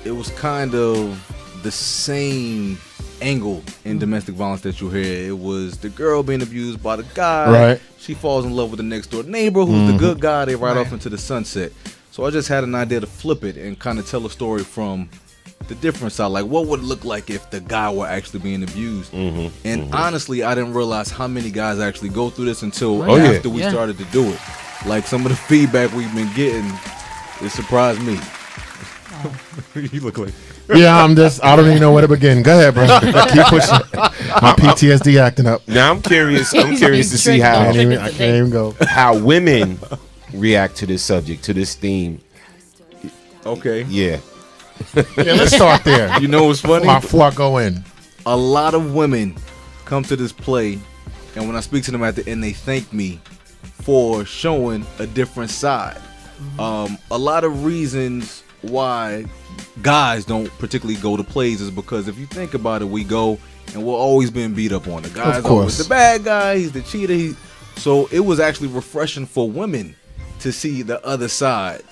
it was kind of the same angle in domestic violence that you hear. It was the girl being abused by the guy. Right. She falls in love with the next door neighbor who's the good guy. They ride off into the sunset. So I just had an idea to flip it and kind of tell a story from the different side. Like, what would it look like if the guy were actually being abused? And honestly, I didn't realize how many guys actually go through this until after we started to do it. Like, some of the feedback we've been getting, it surprised me. You look like... Yeah, I don't even know where to begin. Go ahead, bro. Keep pushing. My PTSD acting up. Now I'm curious to see how I can't even go. How women react to this subject, to this theme. Okay. Yeah. Yeah, let's start there. You know what's funny? Before I go in. A lot of women come to this play, and when I speak to them at the end, they thank me for showing a different side. A lot of reasons why guys don't particularly go to plays is because if you think about it, we go and we're always being beat up on. The guy's always the bad guy, he's the cheater. So it was actually refreshing for women to see the other side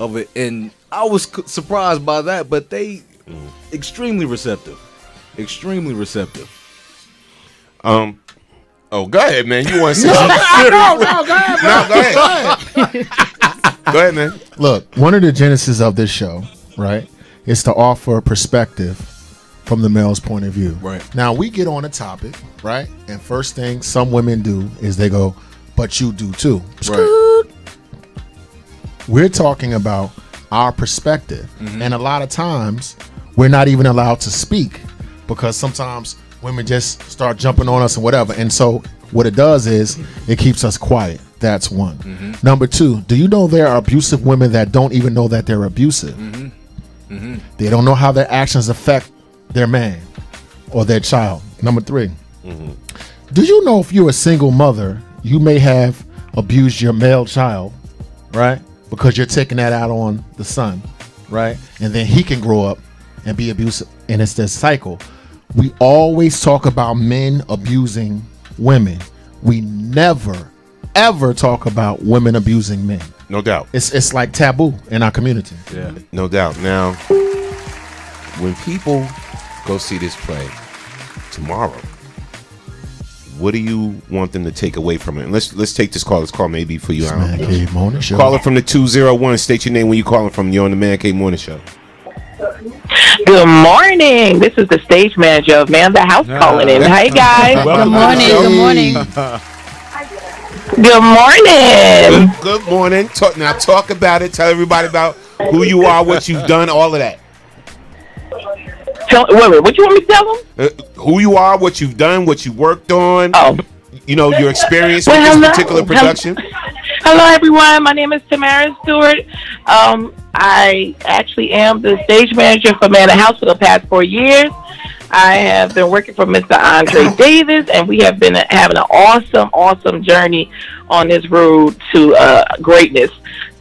of it, and I was surprised by that, but they extremely receptive. Oh, go ahead, man. You want to say No, something? go ahead, bro. No, go ahead. Go ahead, man. Look, one of the genesis of this show, right, is to offer a perspective from the male's point of view. Right. Now, we get on a topic, right, and first thing some women do is they go, but you do too. Right. We're talking about our perspective. And a lot of times, we're not even allowed to speak because sometimes women just start jumping on us and whatever. And so what it does is it keeps us quiet. That's one. Number two, do you know there are abusive women that don't even know that they're abusive? They don't know how their actions affect their man or their child. Number three, do you know if you're a single mother, you may have abused your male child, right? Because you're taking that out on the son, right? And then he can grow up and be abusive. And it's this cycle. We always talk about men abusing women. We never, ever talk about women abusing men. No doubt. It's like taboo in our community. Yeah. No doubt. Now, when people go see this play tomorrow, what do you want them to take away from it? And let's take this call. This call may be for you. Man Cave Morning Show. Caller from the 201. State your name when you calling from. You're on the Man Cave Morning Show. Good morning. This is the stage manager of Man the House calling in. Hi, guys. Good morning. Good morning. Good morning. Good morning. Talk about it. Tell everybody about who you are, what you've done, all of that. Wait, what you want me to tell them? Who you are, what you've done, what you worked on. Oh. You know, your experience with this particular production. Hello, everyone. My name is Tamara Stewart. I actually am the stage manager for Man of the House for the past 4 years. I have been working for Mr. Andre Davis, and we have been having an awesome journey on this road to greatness.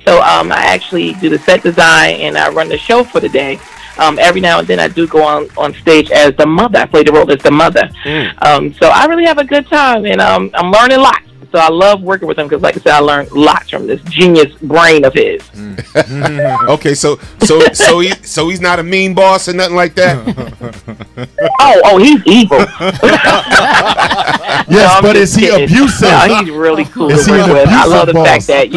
So I actually do the set design, and I run the show for the day. Every now and then I do go on stage as the mother. I play the role as the mother. So I really have a good time, and I'm learning lots. So I love working with him because, like I said, I learned lots from this genius brain of his. Okay, so he's not a mean boss or nothing like that. Oh, he's evil. Yes, but is he abusive? No, he's really cool to Is he work an with. I love the abusive fact that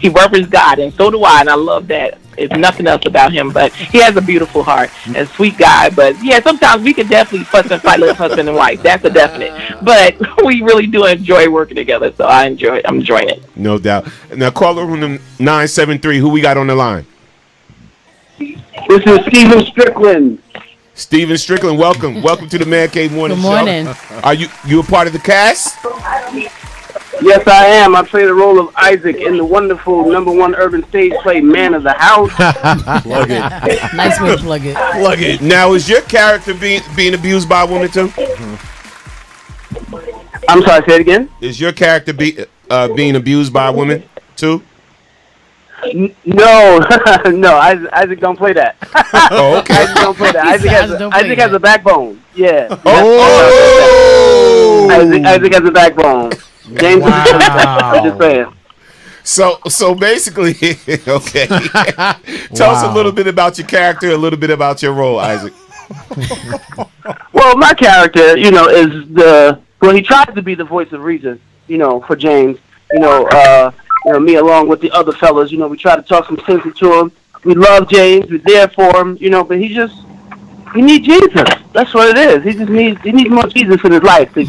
he reverends God, and so do I, and I love that. It's nothing else about him, but he has a beautiful heart and a sweet guy. But yeah, sometimes we could definitely fuss and fight like husband and wife. That's a definite. But we really do enjoy working together, so I'm enjoying it. No doubt. Now, caller room 973. Who we got on the line? This is Stephen Strickland. Stephen Strickland, welcome to the Man Cave Morning Show. Good morning. Are you a part of the cast? Yes, I am. I play the role of Isaac in the wonderful #1 urban stage play, Man of the House. Plug it. Nice way to plug it. Plug it. Now, is your character being abused by a woman too? I'm sorry, say it again? Is your character being abused by a woman too? No, no, Isaac don't play that. Oh, okay. Isaac don't play that. Isaac has a backbone. Yeah. Oh! Isaac has a backbone. James, I'm just saying. So basically, okay. Tell us a little bit about your character, a little bit about your role, Isaac. Well, my character, is he tries to be the voice of reason, for James. Me along with the other fellas, we try to talk some sense into him. We love James, we're there for him, but he needs Jesus. That's what it is. He needs more Jesus in his life to,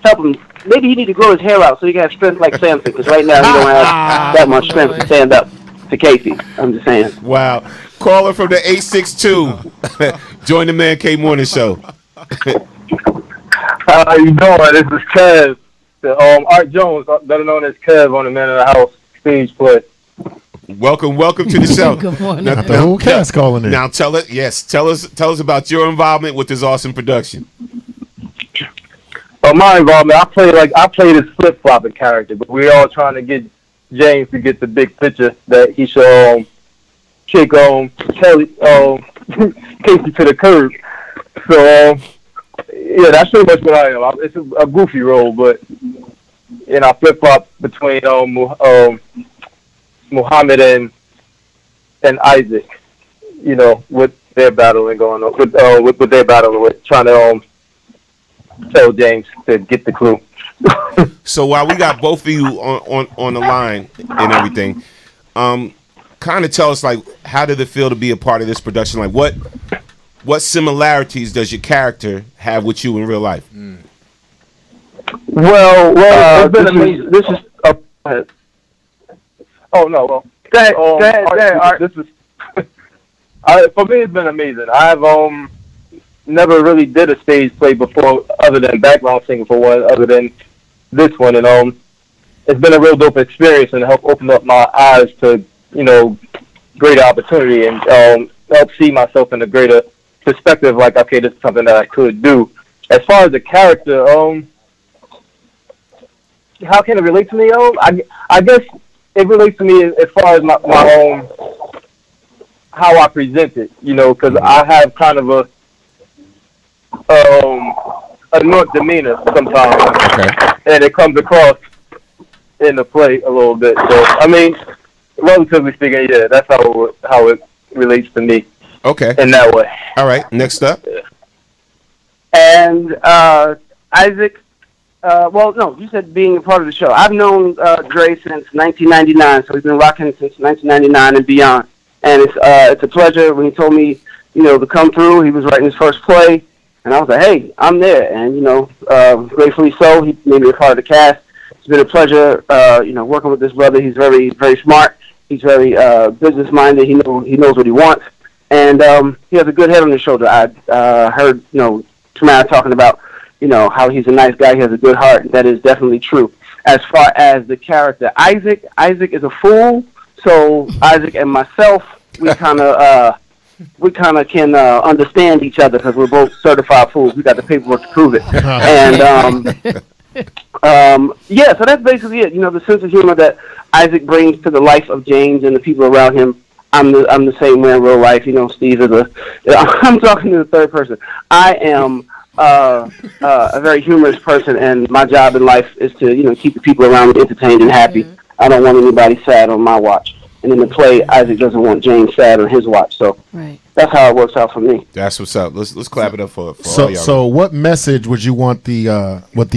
help him. Maybe he need to grow his hair out so he can have strength like Samson, because right now he don't have that much strength to stand up to Casey. I'm just saying. Wow. Caller from the 862. Join the Man Cave Morning Show. How you doing? This is Kev. Art Jones, better known as Kev on the Man of the House stage play. Welcome to the show. Good morning. The whole cast calling in. Now tell us about your involvement with this awesome production. My involvement, I play this flip-flopping character, but we're all trying to get James to get the big picture that he should kick Kelly Casey to the curb. So yeah, that's pretty much what I am. It's a goofy role, but I flip-flop between Muhammad and Isaac. With their battling going on, with their battling with trying to tell James to get the clue. So while we got both of you on the line and everything, kind of tell us, like, how did it feel to be a part of this production? Like, what similarities does your character have with you in real life? Well, it's been amazing. This is go ahead. Oh no, well, go ahead. This is for me. It's been amazing. I've never really did a stage play before, other than background singing for one, other than this one, and it's been a real dope experience and helped open up my eyes to greater opportunity and help see myself in a greater perspective. Like, okay, this is something that I could do. As far as the character, how can it relate to me? I guess it relates to me as far as my own how I present it. Because I have kind of a North demeanor sometimes, okay, and it comes across in the play a little bit. So, I mean, relatively speaking, yeah, that's how it relates to me. Okay, in that way. All right, next up. And Isaac, well, no, you said being a part of the show. I've known Dre since 1999, so we've been rocking since 1999 and beyond. And it's a pleasure. When he told me, to come through, he was writing his first play. And I was like, hey, I'm there. And, gratefully so, he made me a part of the cast. It's been a pleasure, working with this brother. He's very, very smart. He's very business-minded. He knows what he wants. And he has a good head on his shoulder. I heard, Tamara talking about, how he's a nice guy. He has a good heart. That is definitely true. As far as the character, Isaac is a fool. So Isaac and myself, we kind of can understand each other because we're both certified fools. We got the paperwork to prove it. And so that's basically it. The sense of humor that Isaac brings to the life of James and the people around him. I'm the same way in real life. Steve is I'm talking to the third person. I am a very humorous person, and my job in life is to keep the people around me entertained and happy. I don't want anybody sad on my watch. And in the play, Isaac doesn't want James sad on his watch. So that's how it works out for me. That's what's up. Let's clap it up for So, all y'all. so what message would you want the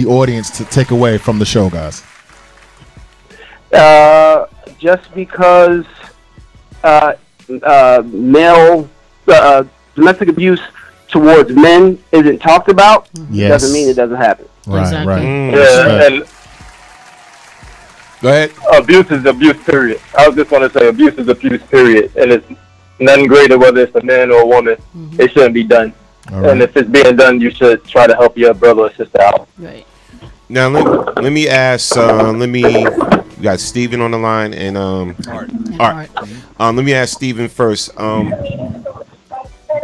audience to take away from the show, guys? Just because domestic abuse towards men isn't talked about, doesn't mean it doesn't happen. Right, right. Yeah, and go ahead. Abuse is abuse, period. I was just want to say abuse is abuse, period. And it's none greater whether it's a man or a woman. It shouldn't be done. And if it's being done, you should try to help your brother or sister out. Right. Now let me ask. We got Steven on the line and Art. Let me ask Steven first.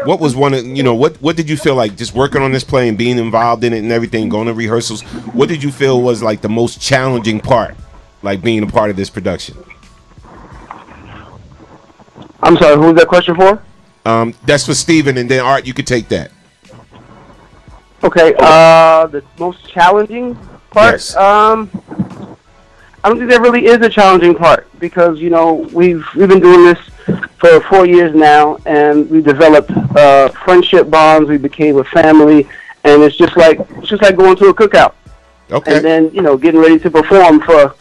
What was one of what did you feel like just working on this play and being involved in it and everything, going to rehearsals? What did you feel was like the most challenging part, like being a part of this production? I'm sorry, who was that question for? That's for Steven, and then Art, you could take that. Okay. The most challenging part. Yes. I don't think there really is a challenging part because we've been doing this for 4 years now, and we developed friendship bonds. We became a family, and it's just like going to a cookout. Okay. And then getting ready to perform for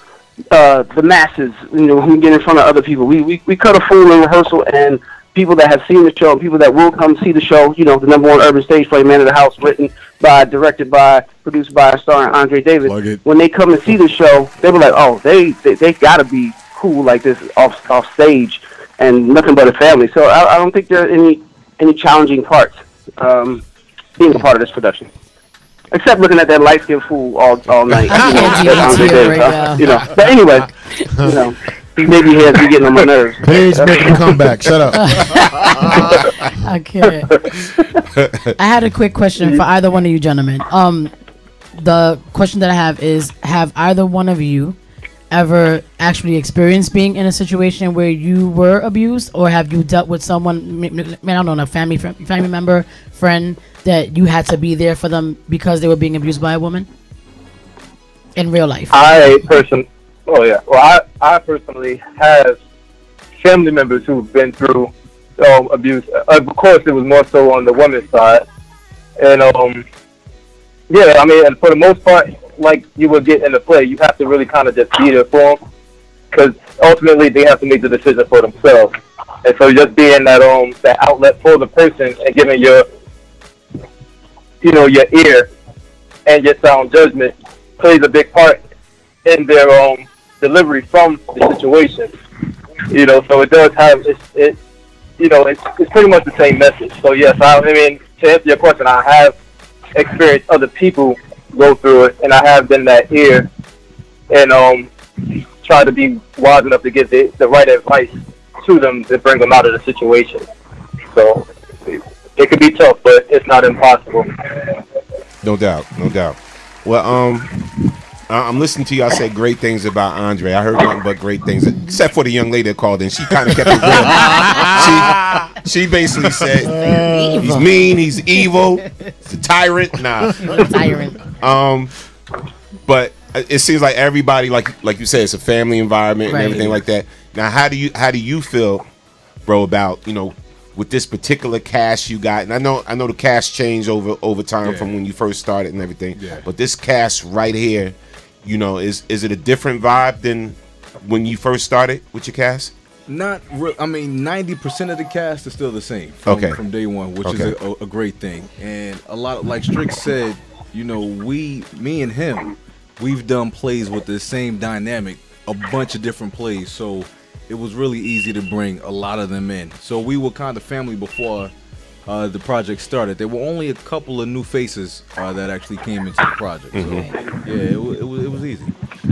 the masses. When we get in front of other people, we cut a fool in rehearsal, and people that have seen the show, people that will come see the show. The #1 urban stage play, Man of the House, written by, directed by, produced by, starring Andre Davis. When they come and see the show, they were like, oh, they got to be cool like this off stage, and nothing but a family. So I don't think there are any challenging parts being a part of this production, except looking at that light skinned fool all night. That's Andre Davis, But anyway, maybe he has been getting on my nerves. Paige making a comeback. Shut up. I can't. I had a quick question for either one of you gentlemen. The question that I have is: have either one of you ever actually experienced being in a situation where you were abused, or have you dealt with someone, I don't know, a family member, friend, that you had to be there for them because they were being abused by a woman in real life? I personally have family members who've been through abuse. Of course, it was more so on the women's side, and and for the most part, like you would get in the play, you have to really kind of just be there for them, because ultimately they have to make the decision for themselves. And so just being that outlet for the person and giving your ear and your sound judgment plays a big part in their delivery from the situation. So it does have it's pretty much the same message. So yes, to answer your question, I have experienced other people go through it, and I have been that ear and try to be wise enough to give the right advice to them to bring them out of the situation. So it could be tough, but it's not impossible. No doubt. Well, I'm listening to y'all say great things about Andre. I heard nothing but great things, except for the young lady that called in. She kind of kept it real. She basically said he's mean, he's evil, he's a tyrant. Nah, tyrant. But it seems like everybody, like you said, it's a family environment and everything like that. Now, how do you feel, bro, about with this particular cast you got? And I know the cast changed over time from when you first started and everything. Yeah. But this cast right here, is it a different vibe than when you first started with your cast? Not real. 90% of the cast is still the same from day one, which is a great thing. And a lot of, like Strick said, me and him, we've done plays with the same dynamic, a bunch of different plays. So it was really easy to bring a lot of them in. So we were kind of family before the project started. There were only a couple of new faces that actually came into the project. So it was easy.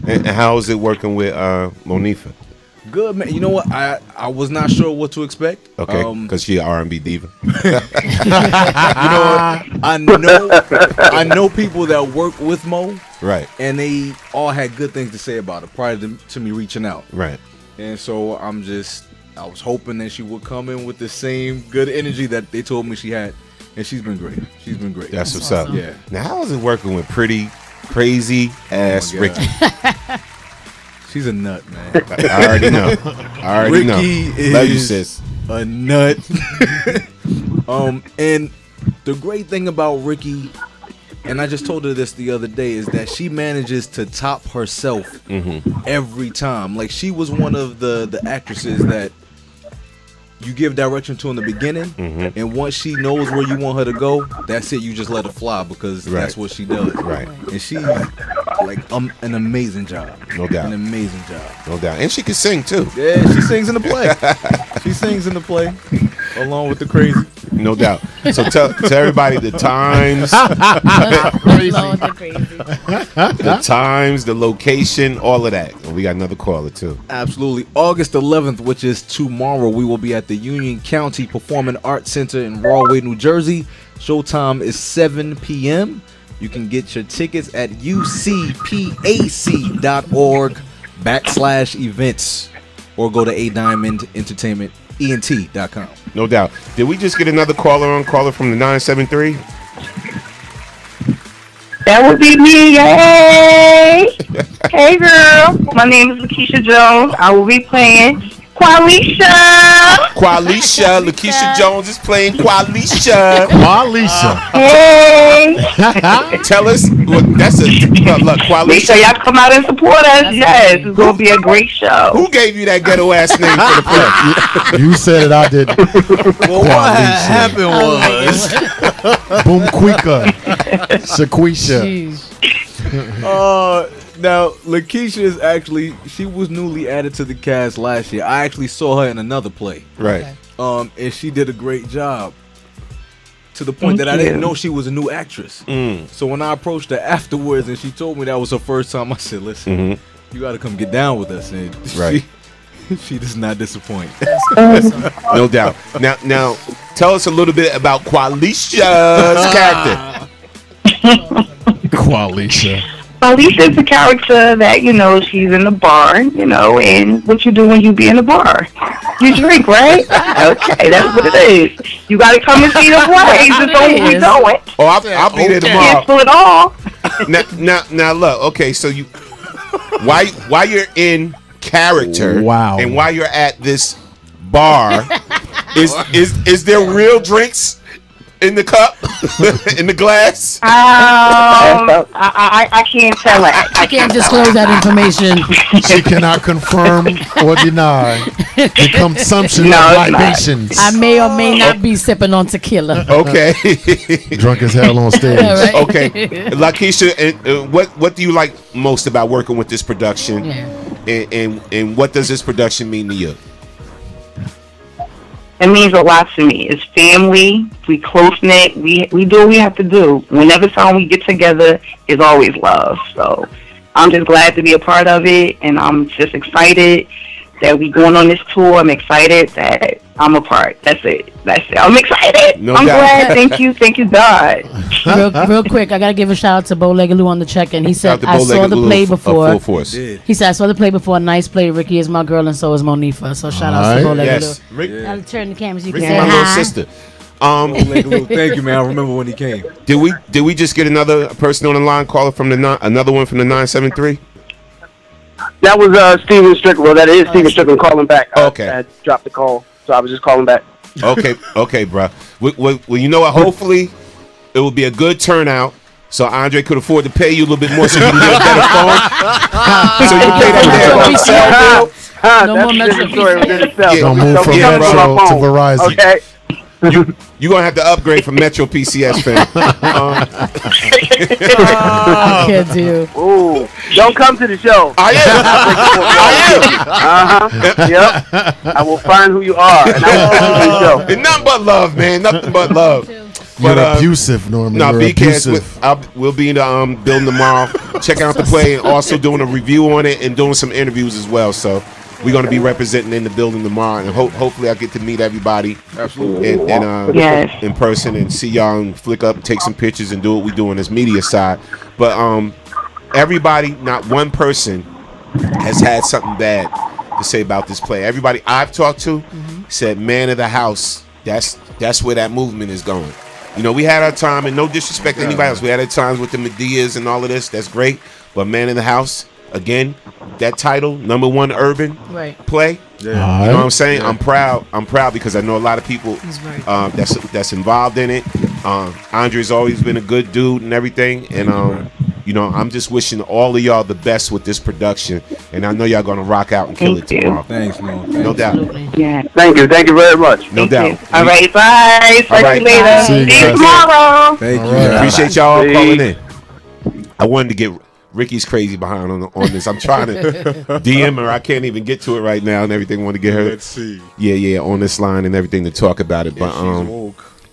And how is it working with Monifa? Good, man. You know what? I was not sure what to expect. Okay, because she's an R&B diva. You know what? I know people that work with Mo. Right. And they all had good things to say about her prior to me reaching out. Right. And so I was hoping that she would come in with the same good energy that they told me she had and she's been great. She's been great. That's what's up. Yeah. Now, how is it working with pretty, crazy ass Ricky? She's a nut, man. I already know. I already know. Love you, sis. A nut. And the great thing about Ricky, and I just told her this the other day, is that she manages to top herself every time. Like, she was one of the actresses that you give direction to in the beginning, and once she knows where you want her to go, that's it. You just let her fly because that's what she does. Right. And she's like an amazing job. No doubt. An amazing job. No doubt. And she can sing too. Yeah, she sings in the play. She sings in the play along with the crazy. No doubt. So tell everybody the times, the times, the location, all of that. And we got another caller too. Absolutely. August 11th, which is tomorrow, we will be at the Union County Performing Arts Center in Rahway, New Jersey. Showtime is 7 p.m. You can get your tickets at ucpac.org/events or go to adiamondentertainmentent.com. No doubt. Did we just get another caller from the 973? That would be me. Yay! Hey, girl. My name is Lakeisha Jones. I will be playing Qualisha. Lakeisha Jones is playing Qualisha. Hey. Tell us. That's a look. Qualisha. Make sure y'all come out and support us. Yes, it's going to be a great show. Who gave you that ghetto ass name for the play? You said it, I did. Well, what happened was Boom Quika. Shaquisha. Now, Lakeisha is actually, she was newly added to the cast last year. I actually saw her in another play. Right. And she did a great job to the point that I didn't know she was a new actress. So when I approached her afterwards and she told me that was her first time, I said, listen, you got to come get down with us. And she does not disappoint. No doubt. Now, tell us a little bit about Qualisha's character. Qualisha. Qualisha is a character that, she's in the bar, and what you do when you be in the bar? You drink, right? Okay, that's what it is. You got to come and see the plays. It's only we doing. Oh, I'll be there tomorrow. Cancel it all. Now, look. Okay, so you, while you're in character, and while you're at this bar, is there real drinks in the cup, in the glass? I can't tell that. I can't disclose that information. She cannot confirm or deny the consumption of libations. I may or may not be sipping on tequila. Okay. Drunk as hell on stage. Right. Okay. Lakeisha, what do you like most about working with this production? And what does this production mean to you? It means a lot to me. It's family. We close-knit. We do what we have to do. Whenever time we get together, it's always love. So I'm just glad to be a part of it, and I'm just excited that we going on this tour. I'm excited that I'm a part. That's it. I'm excited. I'm glad. Thank you, God. Real quick, I gotta give a shout out to Bo Legaloo on the check-in. He said I saw the play before. He said I saw the play before. Nice play. Ricky is my girl, and so is Monifa. So shout out to Bo Legaloo. Yes. I'll turn the camera so you can Ricky, say my hi. little sister. Thank you, man. I remember when he came. Did we just get another person on the line caller from another one from the 973? That was Steven Strickland. Well, that is Steven Strickland calling back. Okay. I dropped the call, so I was just calling back. Okay, bro. Well, you know what? Hopefully, it will be a good turnout. So Andre could afford to pay you a little bit more so you can get a better phone. So you pay that damn cell bill. No more Metro PCS. Don't move from Metro to Verizon. Okay. You're going to have to upgrade from Metro PCS, fam. I can't do. Ooh, don't come to the show. I am. Yep. I will find who you are, and I will come to the show. And nothing but love, man. Nothing but love. You're abusive, Norman. No, You're abusive. we'll be in the building tomorrow, checking out the play, and also doing a review on it and doing some interviews as well. So we're going to be representing in the building tomorrow, and hopefully I get to meet everybody in person and see y'all and flick up, take some pictures, and do what we do on this media side. But everybody, not one person has had something bad to say about this play. Everybody I've talked to said, man of the house, that's where that movement is going. You know, we had our time, and no disrespect to anybody else. We had our times with the Medias and all of this. That's great. But Man in the House, again, that title, #1 urban play. Yeah. You know what I'm saying? Yeah. I'm proud because I know a lot of people that's involved in it. Andre's always been a good dude and everything. And you know, I'm just wishing all of y'all the best with this production. And I know y'all gonna rock out and kill it tomorrow. Thanks, man. No doubt. Yeah. Thank you very much. No doubt. All right, bye. All right. See you later. See you tomorrow. Thank you. Appreciate y'all calling in. I wanted to get Ricky's crazy behind on this. I'm trying to DM her. I can't even get to it right now and everything. Want to get her. Let's see. Yeah, on this line and everything to talk about it. But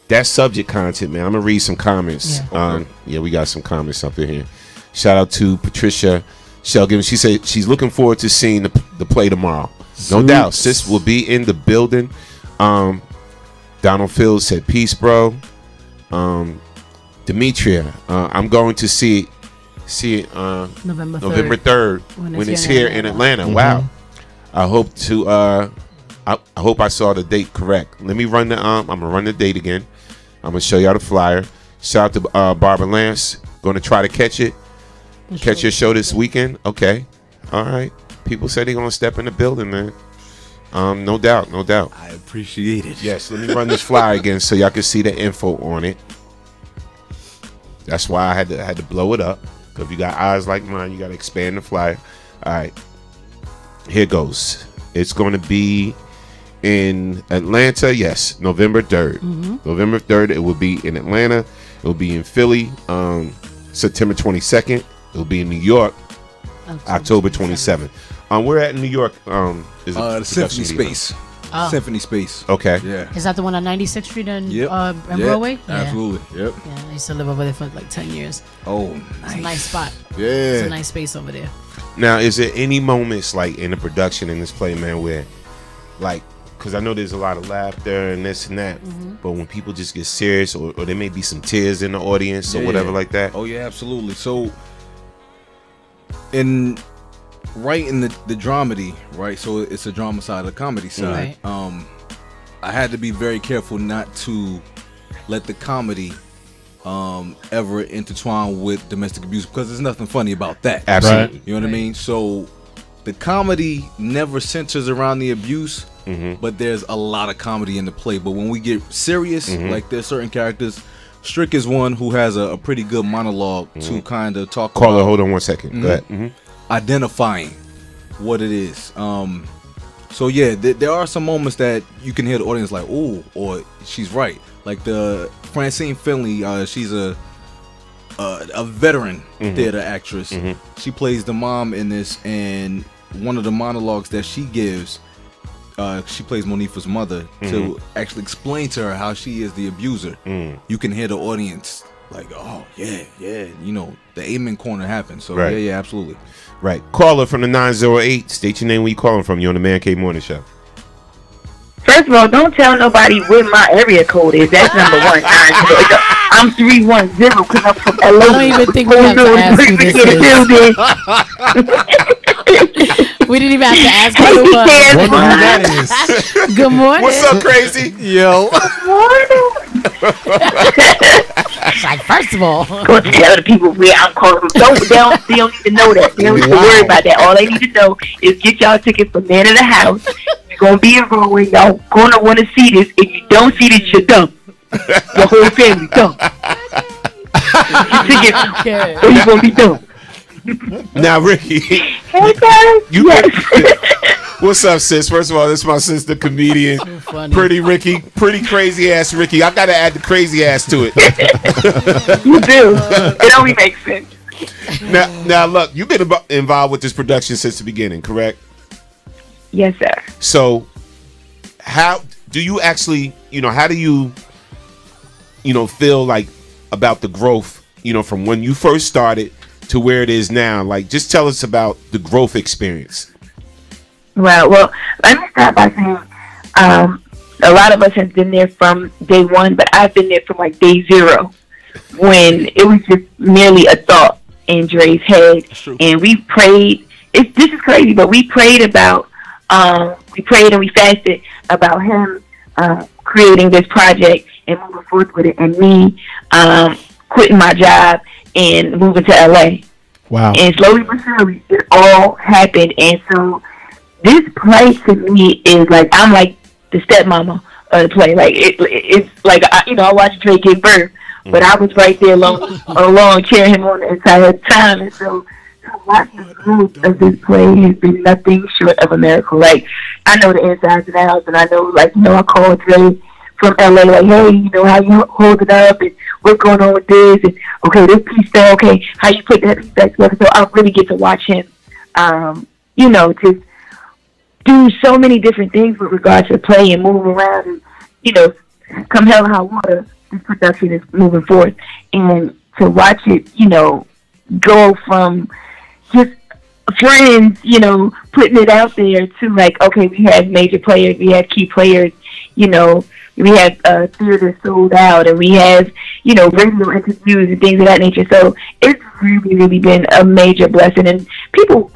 that subject content, man. I'm gonna read some comments. Yeah, we got some comments up in here. Shout out to Patricia Shelgiven. She said she's looking forward to seeing the play tomorrow. No doubt, sis will be in the building. Donald Fields said, "Peace, bro." Demetria, I'm going to see it November 3rd when it's here in Atlanta. Wow. I hope to I hope I saw the date correct. Let me run the I'm gonna run the date again. I'm gonna show y'all the flyer. Shout out to Barbara Lance. Gonna try to catch your show this weekend. Okay. All right. People said they're gonna step in the building, man. No doubt. I appreciate it. Yes, let me run this flyer again so y'all can see the info on it. That's why I had to blow it up. Because if you got eyes like mine, you got to expand the flyer. All right. Here goes. It's going to be in Atlanta. Yes, November 3rd. November 3rd, it will be in Atlanta. It will be in Philly, September 22nd. It will be in New York, October 27th. We're at New York. Is the Symphony Space. Symphony Space. Okay. Yeah. Is that the one on 96th Street and Broadway? Yeah. Absolutely. Yep. Yeah, I used to live over there for like 10 years. Oh, nice. It's a nice spot. Yeah. It's a nice space over there. Now, is there any moments like in the production in this play, man, where like, because I know there's a lot of laughter and this and that, but when people just get serious or there may be some tears in the audience or whatever like that? Oh, yeah, absolutely. So, right in the dramedy, right? So it's a drama side of the comedy side. Right. I had to be very careful not to let the comedy ever intertwine with domestic abuse because there's nothing funny about that. Absolutely. Right? You know what I mean? So the comedy never centers around the abuse, but there's a lot of comedy in the play. But when we get serious, like there's certain characters. Strick is one who has a pretty good monologue to kind of talk about. Caller, hold on 1 second. Go ahead. Identifying what it is. So yeah, there are some moments that you can hear the audience like, "Ooh," or "She's right." Like the Francine Finley, she's a veteran theater actress. She plays the mom in this, and one of the monologues that she gives, she plays Monifa's mother to actually explain to her how she is the abuser. You can hear the audience like, "Oh yeah, you know, the amen corner happens." So yeah, absolutely. Right. Caller from the 908. State your name where you calling from. You're on the Man Cave Morning Show. First of all, don't tell nobody what my area code is. That's number one. I'm 310 because I'm from LA. I don't even think we have to ask who this is. We didn't even have to ask who it was. That is. Good morning. What's up, crazy? Yo. Good morning. It's like, first of all, go tell the people where I'm calling from. They don't need to know that. They don't need to worry about that. All they need to know is get y'all tickets for Man in the House. You're going to be enrolling. Y'all going to want to see this. If you don't see this, you're dumb. Your whole family dumb. Get your tickets, or you're going to be dumb. Now, Ricky. Hey, guys. What's up, sis? First of all, this is my sister, comedian. So pretty Ricky. Pretty crazy ass Ricky. I got to add the crazy ass to it. You do. It only makes sense. Now, look, you've been involved with this production since the beginning, correct? Yes, sir. So, how do you actually, how do you, feel like about the growth, from when you first started to where it is now? Like, just tell us about the growth experience. Well, let me start by saying a lot of us have been there from day one, but I've been there from like day zero when it was just merely a thought in Dre's head. And we prayed. This is crazy, but we prayed about, we prayed and we fasted about him creating this project and moving forward with it, and me quitting my job and moving to LA. Wow. And slowly but surely, it all happened. And so this play to me is like, I'm like the stepmama of the play. Like, it's like, I watched Drake give birth, but I was right there along cheering him on the entire time. And so to watch the growth of this play has been nothing short of a miracle. Like, I know the insides and outs, and I know, like, I called Drake from LA, like, hey, how you hold it up, and what's going on with this, and okay, this piece there, okay, how you put that piece back together. So I really get to watch him, just do so many different things with regards to play and move around, and, come hell or high water, this production is moving forward. And to watch it, go from just friends, putting it out there to like, okay, we have major players, we have key players, we have theater sold out, and we have, radio interviews and things of that nature. So it's really, really been a major blessing. And people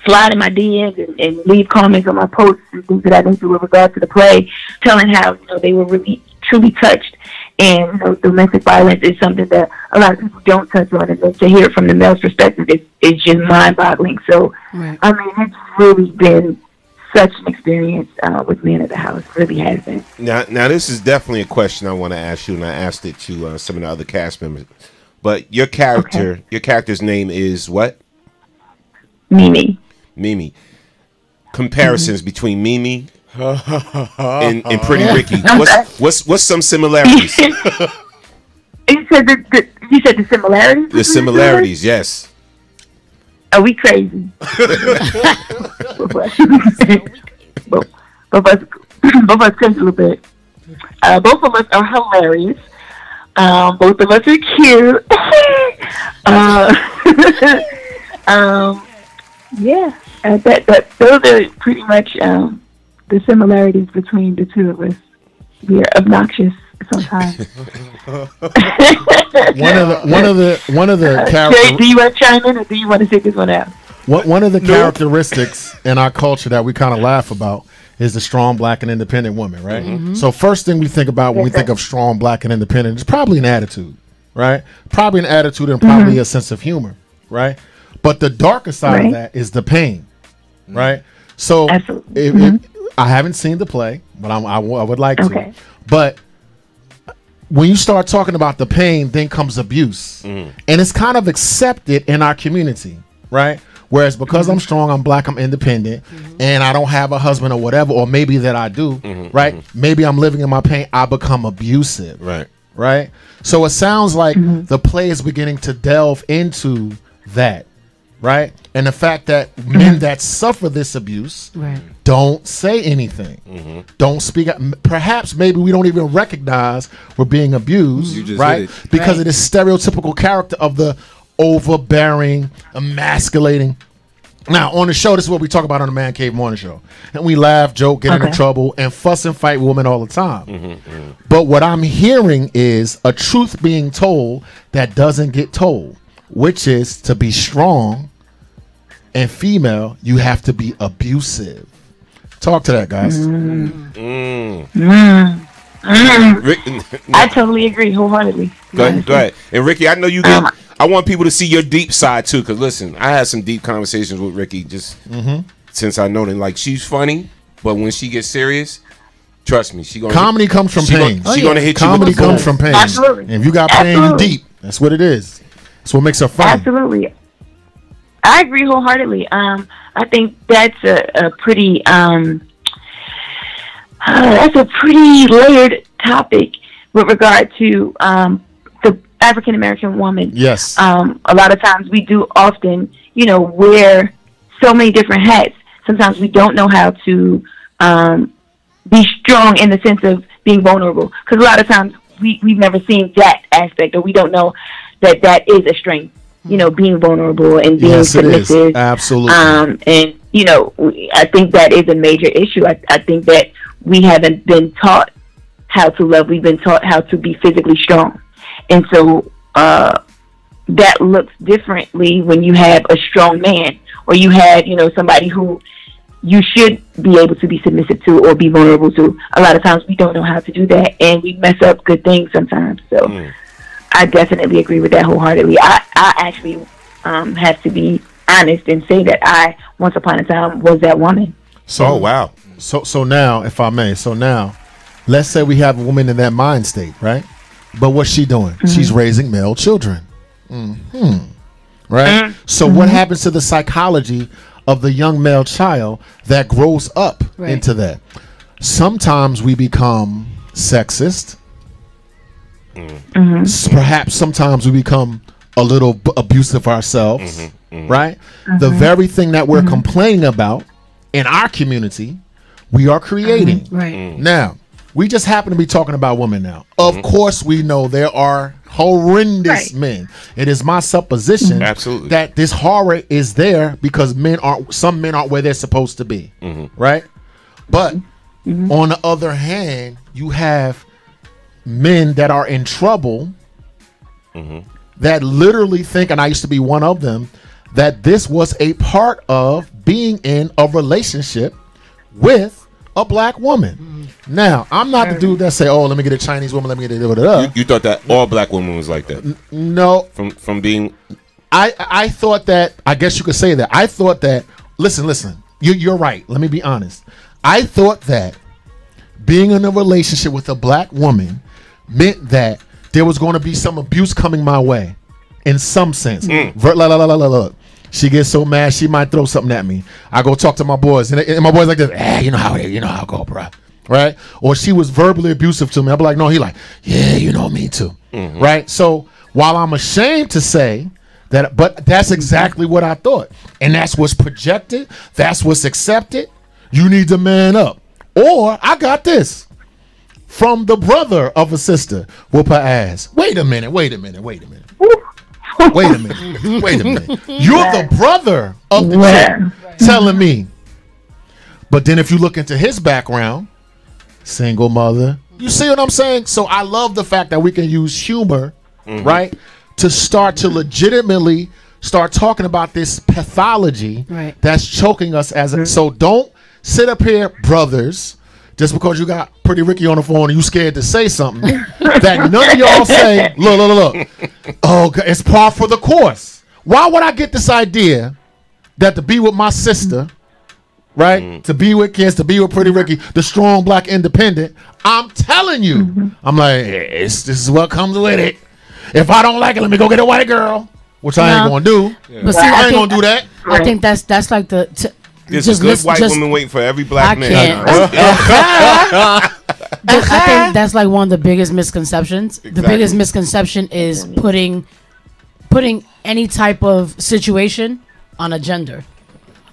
slide in my DMs and leave comments on my posts and things of that nature with regard to the play, telling how, they were really, truly touched. And, domestic violence is something that a lot of people don't touch on. And then to hear it from the male's perspective is just mind-boggling. So, right. I mean, it's really been such an experience with Man of the House. It really has been. Now, this is definitely a question I want to ask you, and I asked it to some of the other cast members. But your character's name is what? Mimi. Comparisons between Mimi and Pretty Ricky. What's some similarities? You said the similarities? The similarities, yes. Are we crazy? both of us crazy a little bit. Both of us are hilarious. Both of us are cute. Those are pretty much the similarities between the two of us. We are obnoxious sometimes. one of the characters. Do you want to chime in, or do you want to take this one out? One of the characteristics in our culture that we kind of laugh about is the strong black and independent woman, right? Mm-hmm. So first thing we think about when we think of strong black and independent is probably an attitude, right? Probably an attitude and probably a sense of humor, right? But the darker side of that is the pain, right? So I haven't seen the play, but I would like to. But when you start talking about the pain, then comes abuse. And it's kind of accepted in our community, right? Whereas because I'm strong, I'm black, I'm independent, and I don't have a husband or whatever, or maybe that I do, right? Maybe I'm living in my pain, I become abusive. Right? So it sounds like the play is beginning to delve into that, right? And the fact that men that suffer this abuse don't say anything, don't speak up. Perhaps maybe we don't even recognize we're being abused, right? Because of this stereotypical character of the overbearing, emasculating. Now, on the show, this is what we talk about on the Man Cave Morning Show. And we laugh, joke, get into trouble, and fuss and fight women all the time. But what I'm hearing is a truth being told that doesn't get told, which is to be strong and female, you have to be abusive. Talk to that, guys. I totally agree wholeheartedly. Go ahead. And Ricky, I know you get... I want people to see your deep side too, because listen, I had some deep conversations with Ricky just since I know that. Like, she's funny, but when she gets serious, trust me, comedy comes from pain. She's gonna hit comedy you. Comedy comes from pain. Absolutely. And if you got pain, you deep. That's what it is. That's what makes her fun. Absolutely. I agree wholeheartedly. I think that's a pretty layered topic with regard to the African American woman. Yes. A lot of times we do often, wear so many different hats. Sometimes we don't know how to be strong in the sense of being vulnerable. Because a lot of times we've never seen that aspect, or we don't know that is a strength. Being vulnerable and being submissive. Absolutely. And I think that is a major issue. I think that we haven't been taught how to love. We've been taught how to be physically strong. And so that looks differently when you have a strong man, or you have, somebody who you should be able to be submissive to or be vulnerable to. A lot of times we don't know how to do that, and we mess up good things sometimes. So I definitely agree with that wholeheartedly. I actually have to be honest and say that I once upon a time was that woman. So wow. So now, if I may, let's say we have a woman in that mind state, right? But what's she doing? She's raising male children. Right? So what happens to the psychology of the young male child that grows up into that? Sometimes we become sexist. Perhaps sometimes we become a little abusive ourselves, right? The very thing that we're complaining about in our community, we are creating. Now, we just happen to be talking about women now. Of course, we know there are horrendous men. It is my supposition that this horror is there because some men aren't where they're supposed to be, right? But on the other hand, you have men that are in trouble that literally think, and I used to be one of them, that this was a part of being in a relationship with a black woman. Now, I'm not the dude that say, "Oh, let me get a Chinese woman, let me get a." You thought that all black women was like that? No. From being, I thought that. I guess you could say that. I thought that. Listen. You're right. Let me be honest. I thought that being in a relationship with a black woman meant that there was going to be some abuse coming my way, in some sense. Look. She gets so mad she might throw something at me. I go talk to my boys, and my boys like this. You know how I go, bro. Right? Or she was verbally abusive to me. I'll be like, no. He like, yeah, you know me too. Right? So while I'm ashamed to say that, but that's exactly what I thought, and that's what's projected. That's what's accepted. You need to man up. Or I got this from the brother of a sister. Whoop her ass. Wait a minute. You're the brother of the chick telling me. But then if you look into his background, single mother. You see what I'm saying? So I love the fact that we can use humor, right, to start to legitimately start talking about this pathology that's choking us as a. So don't sit up here, brothers, just because you got Pretty Ricky on the phone and you scared to say something that none of y'all say, look. Oh, it's par for the course. Why would I get this idea that to be with my sister, right, to be with kids, to be with Pretty Ricky, the strong black independent, I'm telling you, I'm like, this is what comes with it. If I don't like it, let me go get a white girl, which I ain't going to do. But see, I ain't going to do that. I think that's like the... There's a good white woman waiting for every black man. I think that's like one of the biggest misconceptions. Exactly. The biggest misconception is putting any type of situation on a gender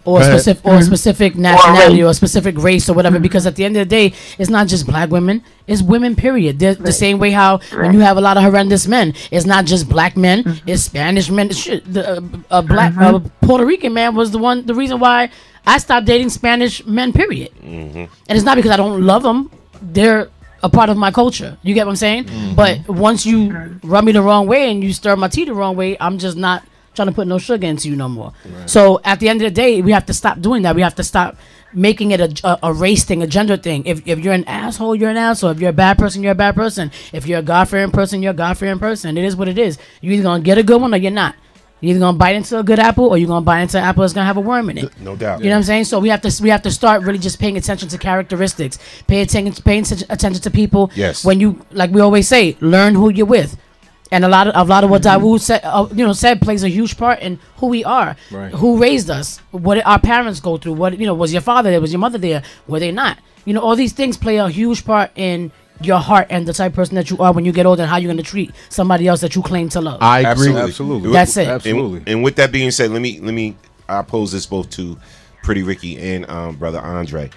or a specific nationality or a specific race or whatever, because at the end of the day, it's not just black women, it's women, period. The same way how when you have a lot of horrendous men, it's not just black men, it's Spanish men. Puerto Rican man was the reason why I stopped dating Spanish men, period. And it's not because I don't love them. They're a part of my culture. You get what I'm saying? But once you rub me the wrong way and you stir my tea the wrong way, I'm just not trying to put no sugar into you no more. So at the end of the day, we have to stop doing that. We have to stop making it a race thing, a gender thing. If you're an asshole, you're an asshole. If you're a bad person, you're a bad person. If you're a God-fearing person, you're a God-fearing person. It is what it is. You're either going to get a good one or you're not. You're either gonna bite into a good apple or you're gonna bite into an apple that's gonna have a worm in it. No doubt. You know what I'm saying? So we have to start really just paying attention to characteristics, paying attention to people. Yes. When you, like we always say, learn who you're with, and a lot of what Dawood said plays a huge part in who we are, who raised us, what did our parents go through, what was your father there, was your mother there, were they not? All these things play a huge part in your heart and the type of person that you are when you get older and how you're going to treat somebody else that you claim to love. I agree. Absolutely. That's it. And with that being said, let me I pose this both to Pretty Ricky and Brother Andre.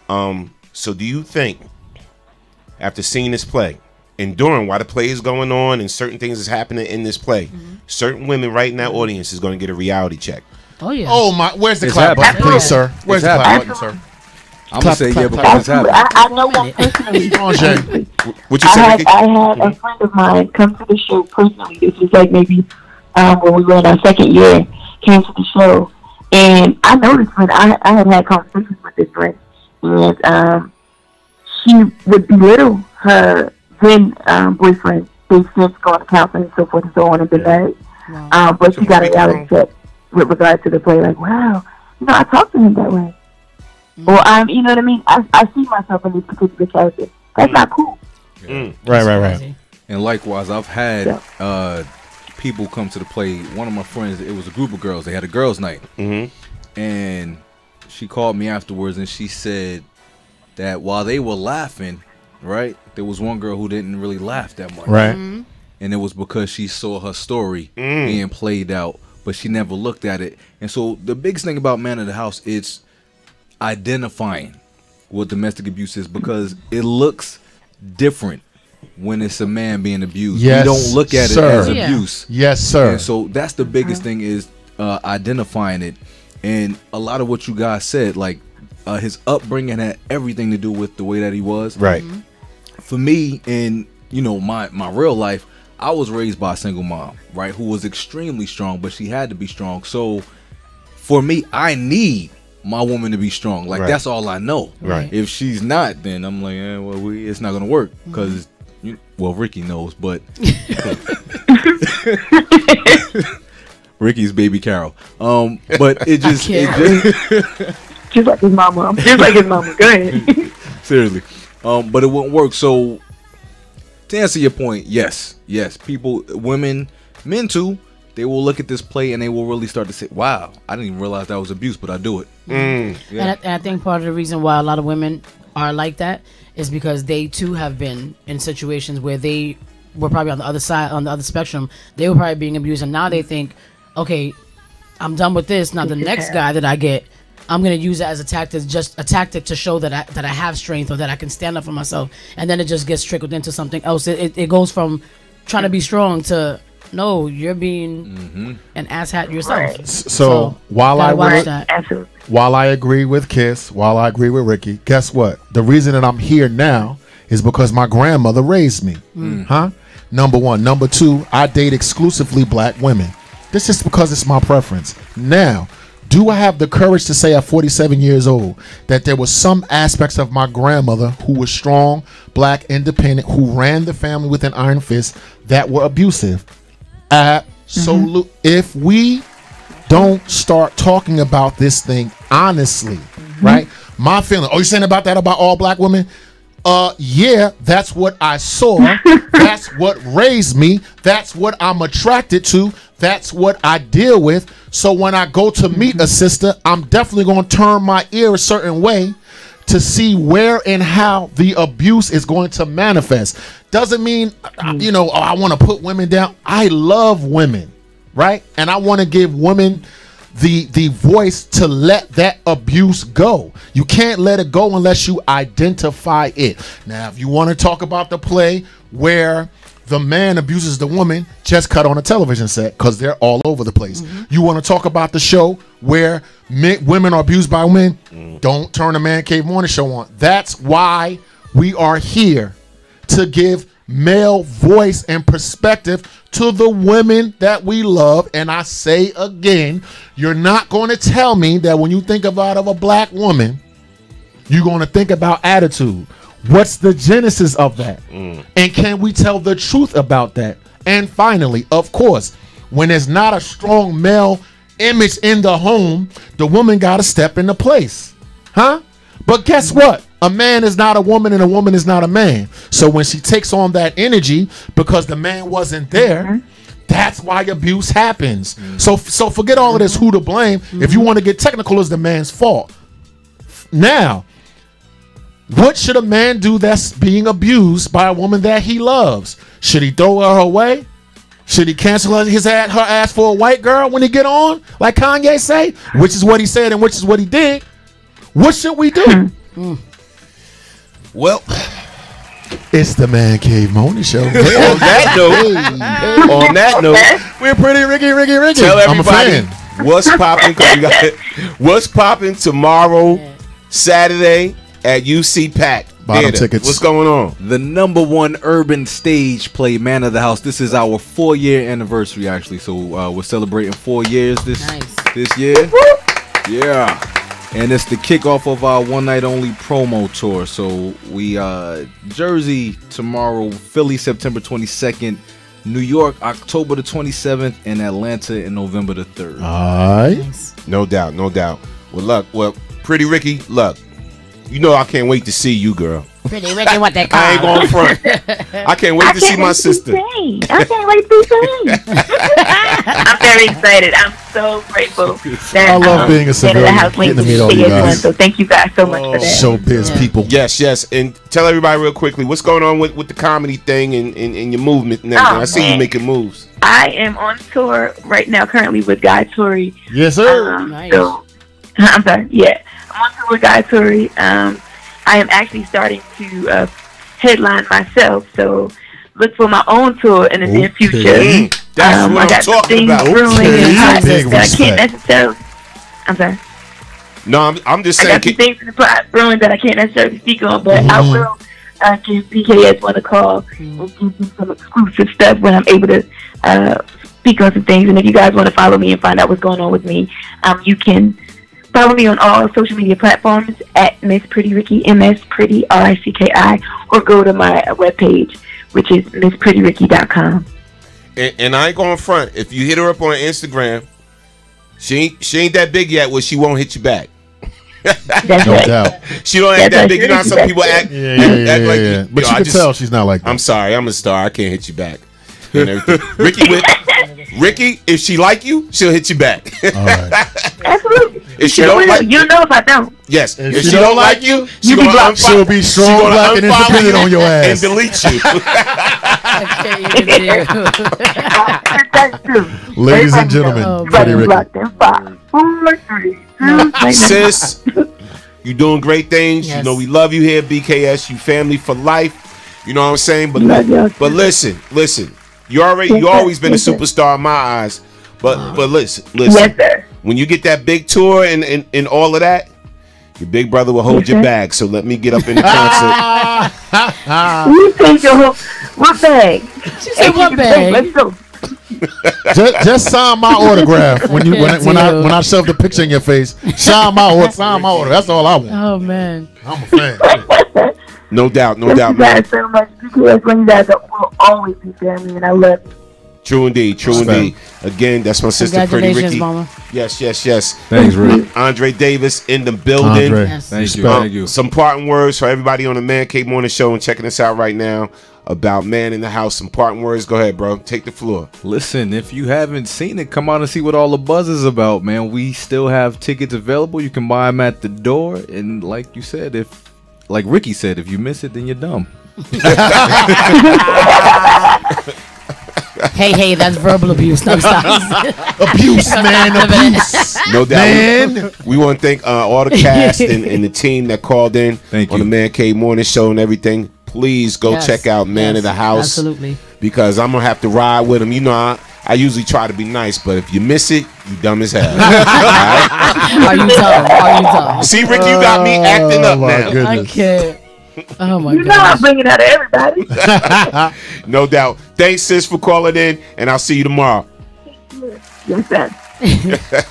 So do you think, after seeing this play, enduring while the play is going on and certain things is happening in this play, certain women right in that audience is going to get a reality check? Oh, yeah. Oh, my. Where's the clap button, please, sir? Where's the clap button, sir? I'm going to say yeah because it's happening. I know that personally. What you say, I had a friend of mine come to the show personally. This was like maybe when we were in our second year, came to the show. And I noticed when I had conversations with with this friend, and she would belittle her then boyfriend. They've since gone to counseling and so forth and so on and been married. Wow. But she got a reality check with regard to the play. Like, wow, I talk to him that way. Or you know what I mean? I see myself in this particular character. That's not cool. Yeah. Right. And likewise, I've had people come to the play. One of my friends, it was a group of girls. They had a girls' night. And she called me afterwards and she said that while they were laughing, right, there was one girl who didn't really laugh that much. Right. And it was because she saw her story being played out, but she never looked at it. And so the biggest thing about Man of the House is identifying what domestic abuse is, because it looks different when it's a man being abused. Yes, we don't look at it as abuse. Yes, sir. And so that's the biggest thing is identifying it. And a lot of what you guys said, like his upbringing had everything to do with the way that he was. Right. For me, in my real life, I was raised by a single mom, right, who was extremely strong, but she had to be strong. So for me, I need my woman to be strong. Like, that's all I know. Right. If she's not, then I'm like, it's not gonna work, because Ricky knows, but Ricky's baby Carol. But it just just like his mama. Just like his mama. Go ahead. Seriously. But it wouldn't work. So to answer your point, yes, people, women, men too, they will look at this play and they will really start to say, wow, I didn't even realize that was abuse, but I do it. And I think part of the reason why a lot of women are like that is because they too have been in situations where they were probably on the other side, on the other spectrum. They were probably being abused, and now they think, okay, I'm done with this. Now the next guy that I get, I'm gonna use it as a tactic, just a tactic to show that I have strength or that I can stand up for myself, and then it just gets trickled into something else. It goes from trying to be strong to, no, you're being an asshat yourself. Right. So while I agree with Kiss, while I agree with Ricky, guess what? The reason that I'm here now is because my grandmother raised me. Number one. Number two, I date exclusively black women. This is because it's my preference. Now, do I have the courage to say at 47 years old that there were some aspects of my grandmother who was strong, black, independent, who ran the family with an iron fist that were abusive? Absolutely. If we don't start talking about this thing honestly, right? My feeling, you're saying about that about all black women? Yeah, that's what I saw. That's what raised me. That's what I'm attracted to. That's what I deal with. So when I go to meet a sister, I'm definitely going to turn my ear a certain way to see where and how the abuse is going to manifest. Doesn't mean, I want to put women down. I love women, right? And I want to give women the voice to let that abuse go. You can't let it go unless you identify it. Now, if you want to talk about the play where the man abuses the woman, just cut on a television set, because they're all over the place. You want to talk about the show where women are abused by men, don't turn a Man Cave Morning Show on. That's why we are here, to give male voice and perspective to the women that we love. And I say again, you're not going to tell me that when you think about a black woman, you're going to think about attitude. What's the genesis of that? And can we tell the truth about that? And finally, of course, when there's not a strong male image in the home, the woman got to step into place. But guess what? A man is not a woman and a woman is not a man. So when she takes on that energy because the man wasn't there, that's why abuse happens. So forget all of this who to blame. If you want to get technical, it's the man's fault. Now, what should a man do that's being abused by a woman that he loves? Should he throw her away? Should he cancel her ass for a white girl when he get on, like Kanye say? Which is what he said and which is what he did. What should we do? Well, it's the Man Cave Morning Show. On that note, we're pretty Ricky. Tell everybody what's popping. What's popping tomorrow, Saturday at UC Pack. Bottom tickets. What's going on? The #1 urban stage play, Man of the House. This is our 4-year anniversary, actually. So we're celebrating 4 years this year. Yeah. And it's the kickoff of our one night only promo tour. So we Jersey tomorrow, Philly September 22nd, New York October the 27th, and Atlanta in November the 3rd. All right. No doubt, no doubt. Well, Pretty Ricky, look, you know I can't wait to see you, girl. Pretty Ricky, what they call. I ain't going front. I can't wait to see my sister. I can't wait to see. I'm very excited. I'm so grateful that I love being a Man civilian, of the House getting to went meet all you guys. So thank you guys so much for that. Showbiz people. Yes. And tell everybody real quickly, what's going on with the comedy thing and your movement and everything. I see you making moves. I am on tour right now, currently with Guy Tori. Yes, sir. Nice. So, I'm sorry. Yeah, I'm on tour with Guy Tori. I am actually starting to headline myself, so look for my own tour in the near future. That's what I got I'm talking things about. brewing and hot Big that I can't respect. necessarily. I'm sorry. No, I'm just I saying. got some things in the pot brewing that I can't necessarily speak on, but I will give BKS1 a call and give you some exclusive stuff when I'm able to speak on some things. And if you guys want to follow me and find out what's going on with me, you can follow me on all social media platforms at Miss Pretty Ricky, MS Pretty RICKI, or go to my webpage, which is MissPrettyRicky.com. And I ain't going front. If you hit her up on Instagram, she ain't that big yet where she won't hit you back. That's No right. doubt. She don't act that big. You know how some people act. Act like Yeah. But yo, you I can just- tell she's not like that. I'm sorry, I'm a star. I can't hit you back. And everything. Ricky, if she like you, she'll hit you back. All right. Absolutely. If she don't like, you know if I don't. yes. If If she she don't like you, she be gonna blocked. unfollow. She'll be strong, She gonna black, and unfollow independent you on your and ass. delete you. That's true. Ladies and gentlemen, Oh, Pretty Ricky. Blocked in 5, 4, 3, 2, Sis, you doing great things. Yes. You know we love you here, BKS. You family for life. You know what I'm saying? But Love y'all. listen. You always been a superstar in my eyes. But listen. Yes, sir. When you get that big tour and all of that, your big brother will hold your bag. So let me get up in the concert. You take your whole what bag? She said, "What bag?" Let's go. Just sign my autograph when I shove the picture in your face. Sign my order. That's all I want. Oh man. I'm a fan. No doubt, Thank you man. guys so much. BKS when you guys will always be family, and I love you. True indeed. Again, that's my sister, Pretty Congratulations, Ricky. mama. Yes. Thanks, Rick. Andre Davis in the building. Andre. Yes. Thank you. Respect. Thank you. Some parting words for everybody on the Man Cave Morning Show and checking us out right now about Man in the House. Some parting words. Go ahead, bro. Take the floor. Listen, if you haven't seen it, come out and see what all the buzz is about, man. We still have tickets available. You can buy them at the door. And like you said, like Ricky said, if you miss it, then you're dumb. Hey, that's verbal abuse. No, stop. Abuse, man. Abuse. No doubt. Man. We want to thank all the cast and the team that called in Thank on you. the Man Cave Morning Show and everything. Please go Yes, check out Man yes, of the House. Absolutely. Because I'm going to have to ride with him. You know, I usually try to be nice, but if you miss it, you dumb as hell. All right? Are you dumb? See, Rick, you got me acting up my now. goodness. I can't. Oh my You know I'm god. bringing out to everybody. No doubt. Thanks, sis, for calling in, and I'll see you tomorrow. Yes, sir.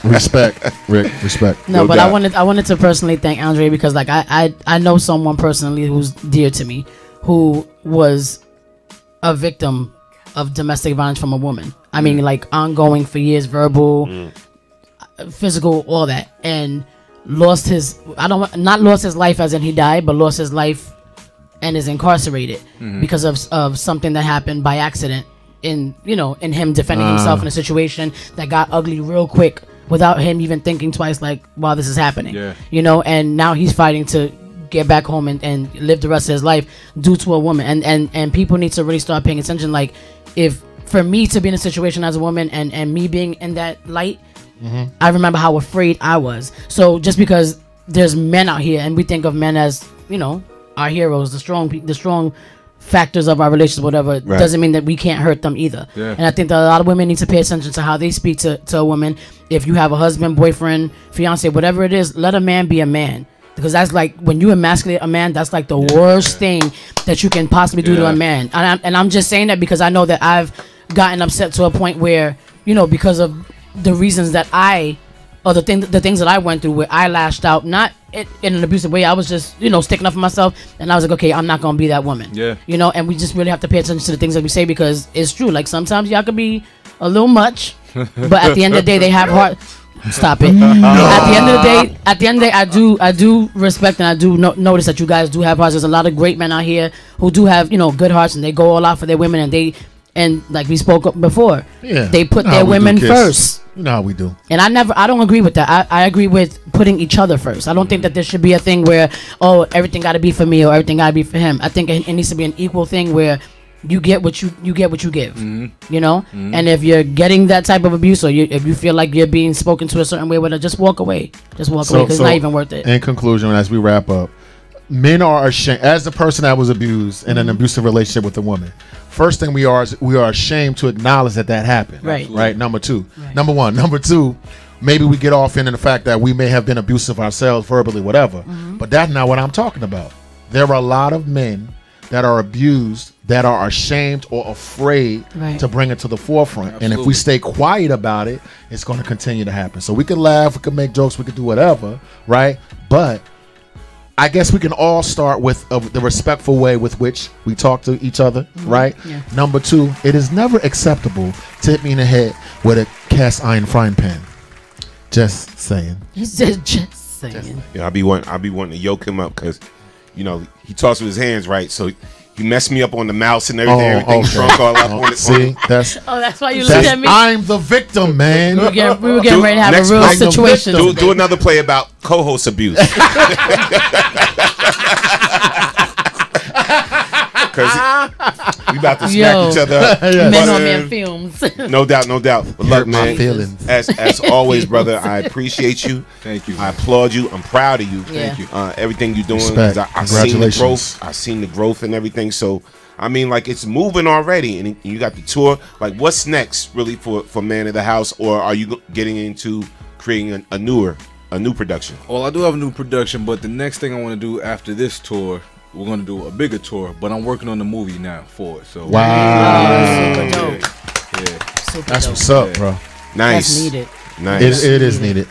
Respect, Rick. Respect. No, No but doubt. I wanted to personally thank Andre because like I know someone personally who's dear to me who was a victim of domestic violence from a woman. I mean, like ongoing for years, verbal, physical, all that, and lost his not lost his life as in he died, but lost his life and is incarcerated because of something that happened by accident in him defending himself in a situation that got ugly real quick without him even thinking twice, like, wow, this is happening. And now he's fighting to get back home and live the rest of his life due to a woman, and people need to really start paying attention. Like, if for me to be in a situation as a woman and me being in that light, I remember how afraid I was. So just because there's men out here and we think of men as our heroes, the strong factors of our relationship, whatever, doesn't mean that we can't hurt them either. And I think that a lot of women need to pay attention to how they speak to a woman. If you have a husband, boyfriend, fiance, whatever it is, let a man be a man. Because that's like, when you emasculate a man, that's like the worst thing that you can possibly do to a man. And I'm just saying that because I know that I've gotten upset to a point where, because of the reasons that I or the things that I went through where I lashed out, not in an abusive way. I was just, sticking up for myself, and I was like, okay, I'm not gonna be that woman. Yeah. And we just really have to pay attention to the things that we say, because it's true. Like sometimes y'all could be a little much, but at the end of the day, they have heart. Stop it. At the end of the day, I do respect, and I do notice that you guys do have hearts. There's a lot of great men out here who do have good hearts, and they go all out for their women, and like we spoke up before, they put their women first. You know how we do. And I don't agree with that. I agree with putting each other first. I don't think that there should be a thing where, everything got to be for me or everything got to be for him. I think it needs to be an equal thing where you get what you give. Mm-hmm. And if you're getting that type of abuse, or if you feel like you're being spoken to a certain way, just walk away. Just walk away, because it's not even worth it. In conclusion, as we wrap up, men are ashamed. As the person that was abused in an abusive relationship with a woman, first thing we are ashamed to acknowledge that happened. Right. Number two. Right. Number one. Number two. Maybe we get off in the fact that we may have been abusive ourselves, verbally, whatever. Mm-hmm. But that's not what I'm talking about. There are a lot of men that are abused that are ashamed or afraid to bring it to the forefront. Absolutely. And if we stay quiet about it, it's going to continue to happen. So we can laugh, we can make jokes, we can do whatever, right? But I guess we can all start with the respectful way with which we talk to each other, right? Yeah. Number two, it is never acceptable to hit me in the head with a cast iron frying pan. Just saying. He said just saying. Yeah, I'll be wanting to yoke him up because, he talks with his hands, right? So he messed me up on the mouse and everything. Everything shrunk all up on it. See, that's why you looked at me. I'm the victim, man. We were getting ready to have a real situation. Do another play about co-host abuse. Because we about to smack each other up. Men on men films. No doubt. But look, man, feelings. As always, brother, I appreciate you. Thank you. I applaud you. I'm proud of you. Yeah. Thank you. Everything you're doing. Respect. I seen the growth. I seen the growth and everything. So, I mean, like, it's moving already. And you got the tour. Like, what's next, really, for Man of the House? Or are you getting into creating a new production? Well, I do have a new production, but the next thing I want to do after this tour, we're going to do a bigger tour, but I'm working on the movie now for it. So wow. Super dope. Yeah. Super That's dope. what's up, bro. Nice. That's needed. Nice. It is needed.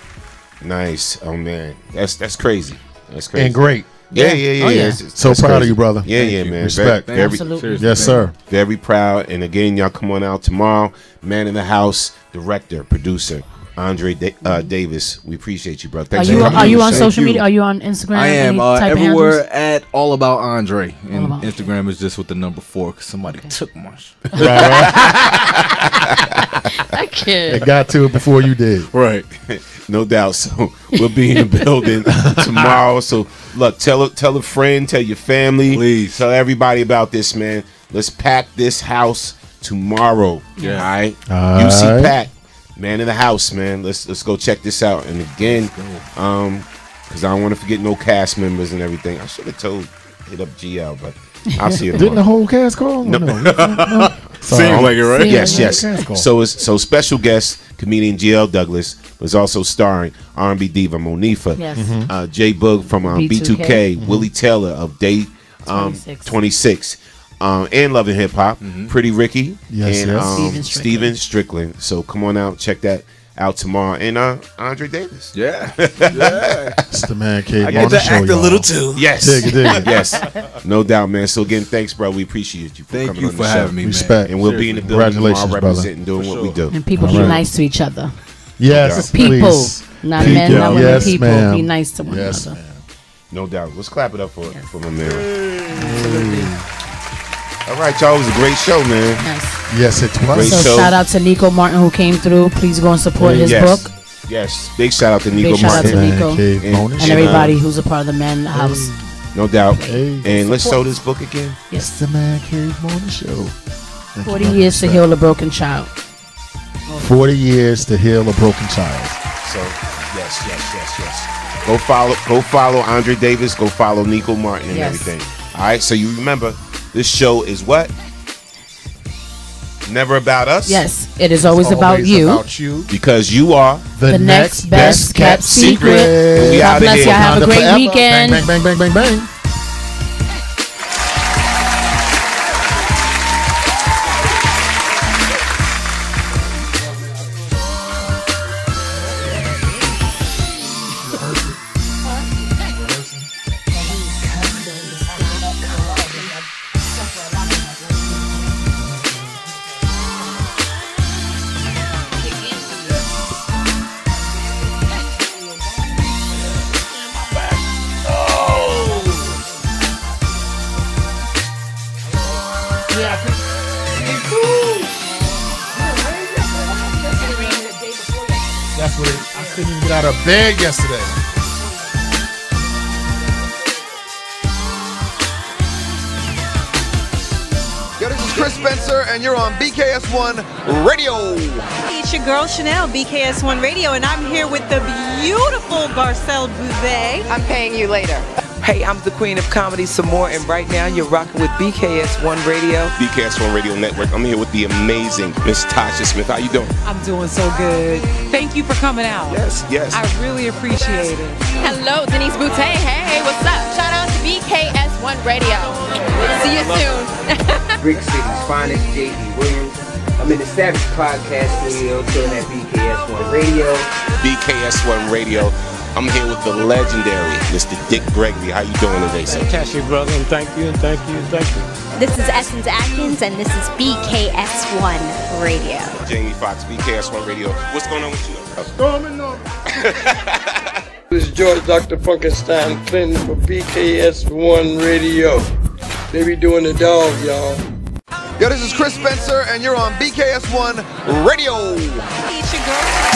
Nice. Oh, man. That's crazy. That's crazy. And great. Yeah. Oh, yeah. So proud of you, brother. Yeah, man. Respect. Very, Absolutely. Yes, sir. very proud. And again, y'all come on out tomorrow. Man in the House, director, producer, Andre Davis. We appreciate you, bro. Thanks for coming. Are you on social media? Are you on Instagram? I am Any type of everywhere handles? at All About Andre. And About Instagram is just with the number 4 because somebody took my shit. I can't. It got to it before you did. Right. No doubt. So we'll be in the building tomorrow. So look, tell a friend, tell your family, please, tell everybody about this, man. Let's pack this house tomorrow. Yeah. All right. All UC right. Pack, Man in the House, man. Let's go check this out. And again, because I don't want to forget no cast members and everything. I should have hit up GL, but I'll see you tomorrow. Didn't the whole cast call? No. No. Seems like it, right? Yes. So special guest comedian GL Douglas was also starring R&B diva Monifa, Yes. Jay Boog from B2K, Willie Taylor of Day 26, and Love and Hip Hop, Pretty Ricky, and Steven Strickland. So come on out, check that out tomorrow. And Andre Davis. Yeah. It's the Man Cave. I get to act a little too. Yes. Dig it. Yes. No doubt, man. So again, thanks, bro. We appreciate you for Thank coming you on for the show. having me, man. Respect. And we'll be in the building tomorrow Congratulations, representing, brother. doing what we do. And people be nice to each other. Yes, People, please. not People. men, not women. Yes, People ma'am. be nice to one Yes, another. ma'am. No doubt. Let's clap it up for my man. All right, y'all. It was a great show, man. Nice. Yes, it was. Great So show. shout out to Nico Martin who came through. Please go and support his book. Yes. Big shout out to Nico Big shout out Martin. to Nico. Cave bonus. And everybody who's a part of the Men House. No doubt. Hey. And let's show this book again. It's the Man Cave Morning Show. 40 years to heal a broken child. 40 years to heal a broken child. So yes. Go follow Andre Davis. Go follow Nico Martin and everything. All right. So you remember, this show is what? Never about us. Yes, it is always about you. Because you are the next best kept secret. And we God out of bless here. y'all. Have a great Forever. weekend. Bang, bang, bang, bang, bang, bang. Get out of bed yesterday. Yo, this is Chris Spencer, and you're on BKS1 Radio. It's your girl Chanel, BKS1 Radio, and I'm here with the beautiful Garcelle Bouvet. I'm paying you later. Hey, I'm the queen of comedy, some more, and right now you're rocking with BKS1 Radio. BKS1 Radio Network. I'm here with the amazing Miss Tasha Smith. How you doing? I'm doing so good. Thank you for coming out. Yes, yes. I really appreciate it. Hello, Denise Boutte. Hey, what's up? Shout out to BKS1 Radio. See you soon. Brick City's finest, J.D. Williams. I'm in the Savage Podcast Studio, chilling at BKS1 Radio. BKS1 Radio. I'm here with the legendary Mr. Dick Gregory. How you doing today, sir? Fantastic, brother, and thank you, and thank you, and thank you. This is Essence Atkins, and this is BKS1 Radio. Jamie Foxx, BKS1 Radio. What's going on with you? Storming on. This is George Dr. Funkenstein Clinton for BKS1 Radio. They be doing the dog, y'all. Yo, this is Chris Spencer, and you're on BKS1 Radio. It's your girl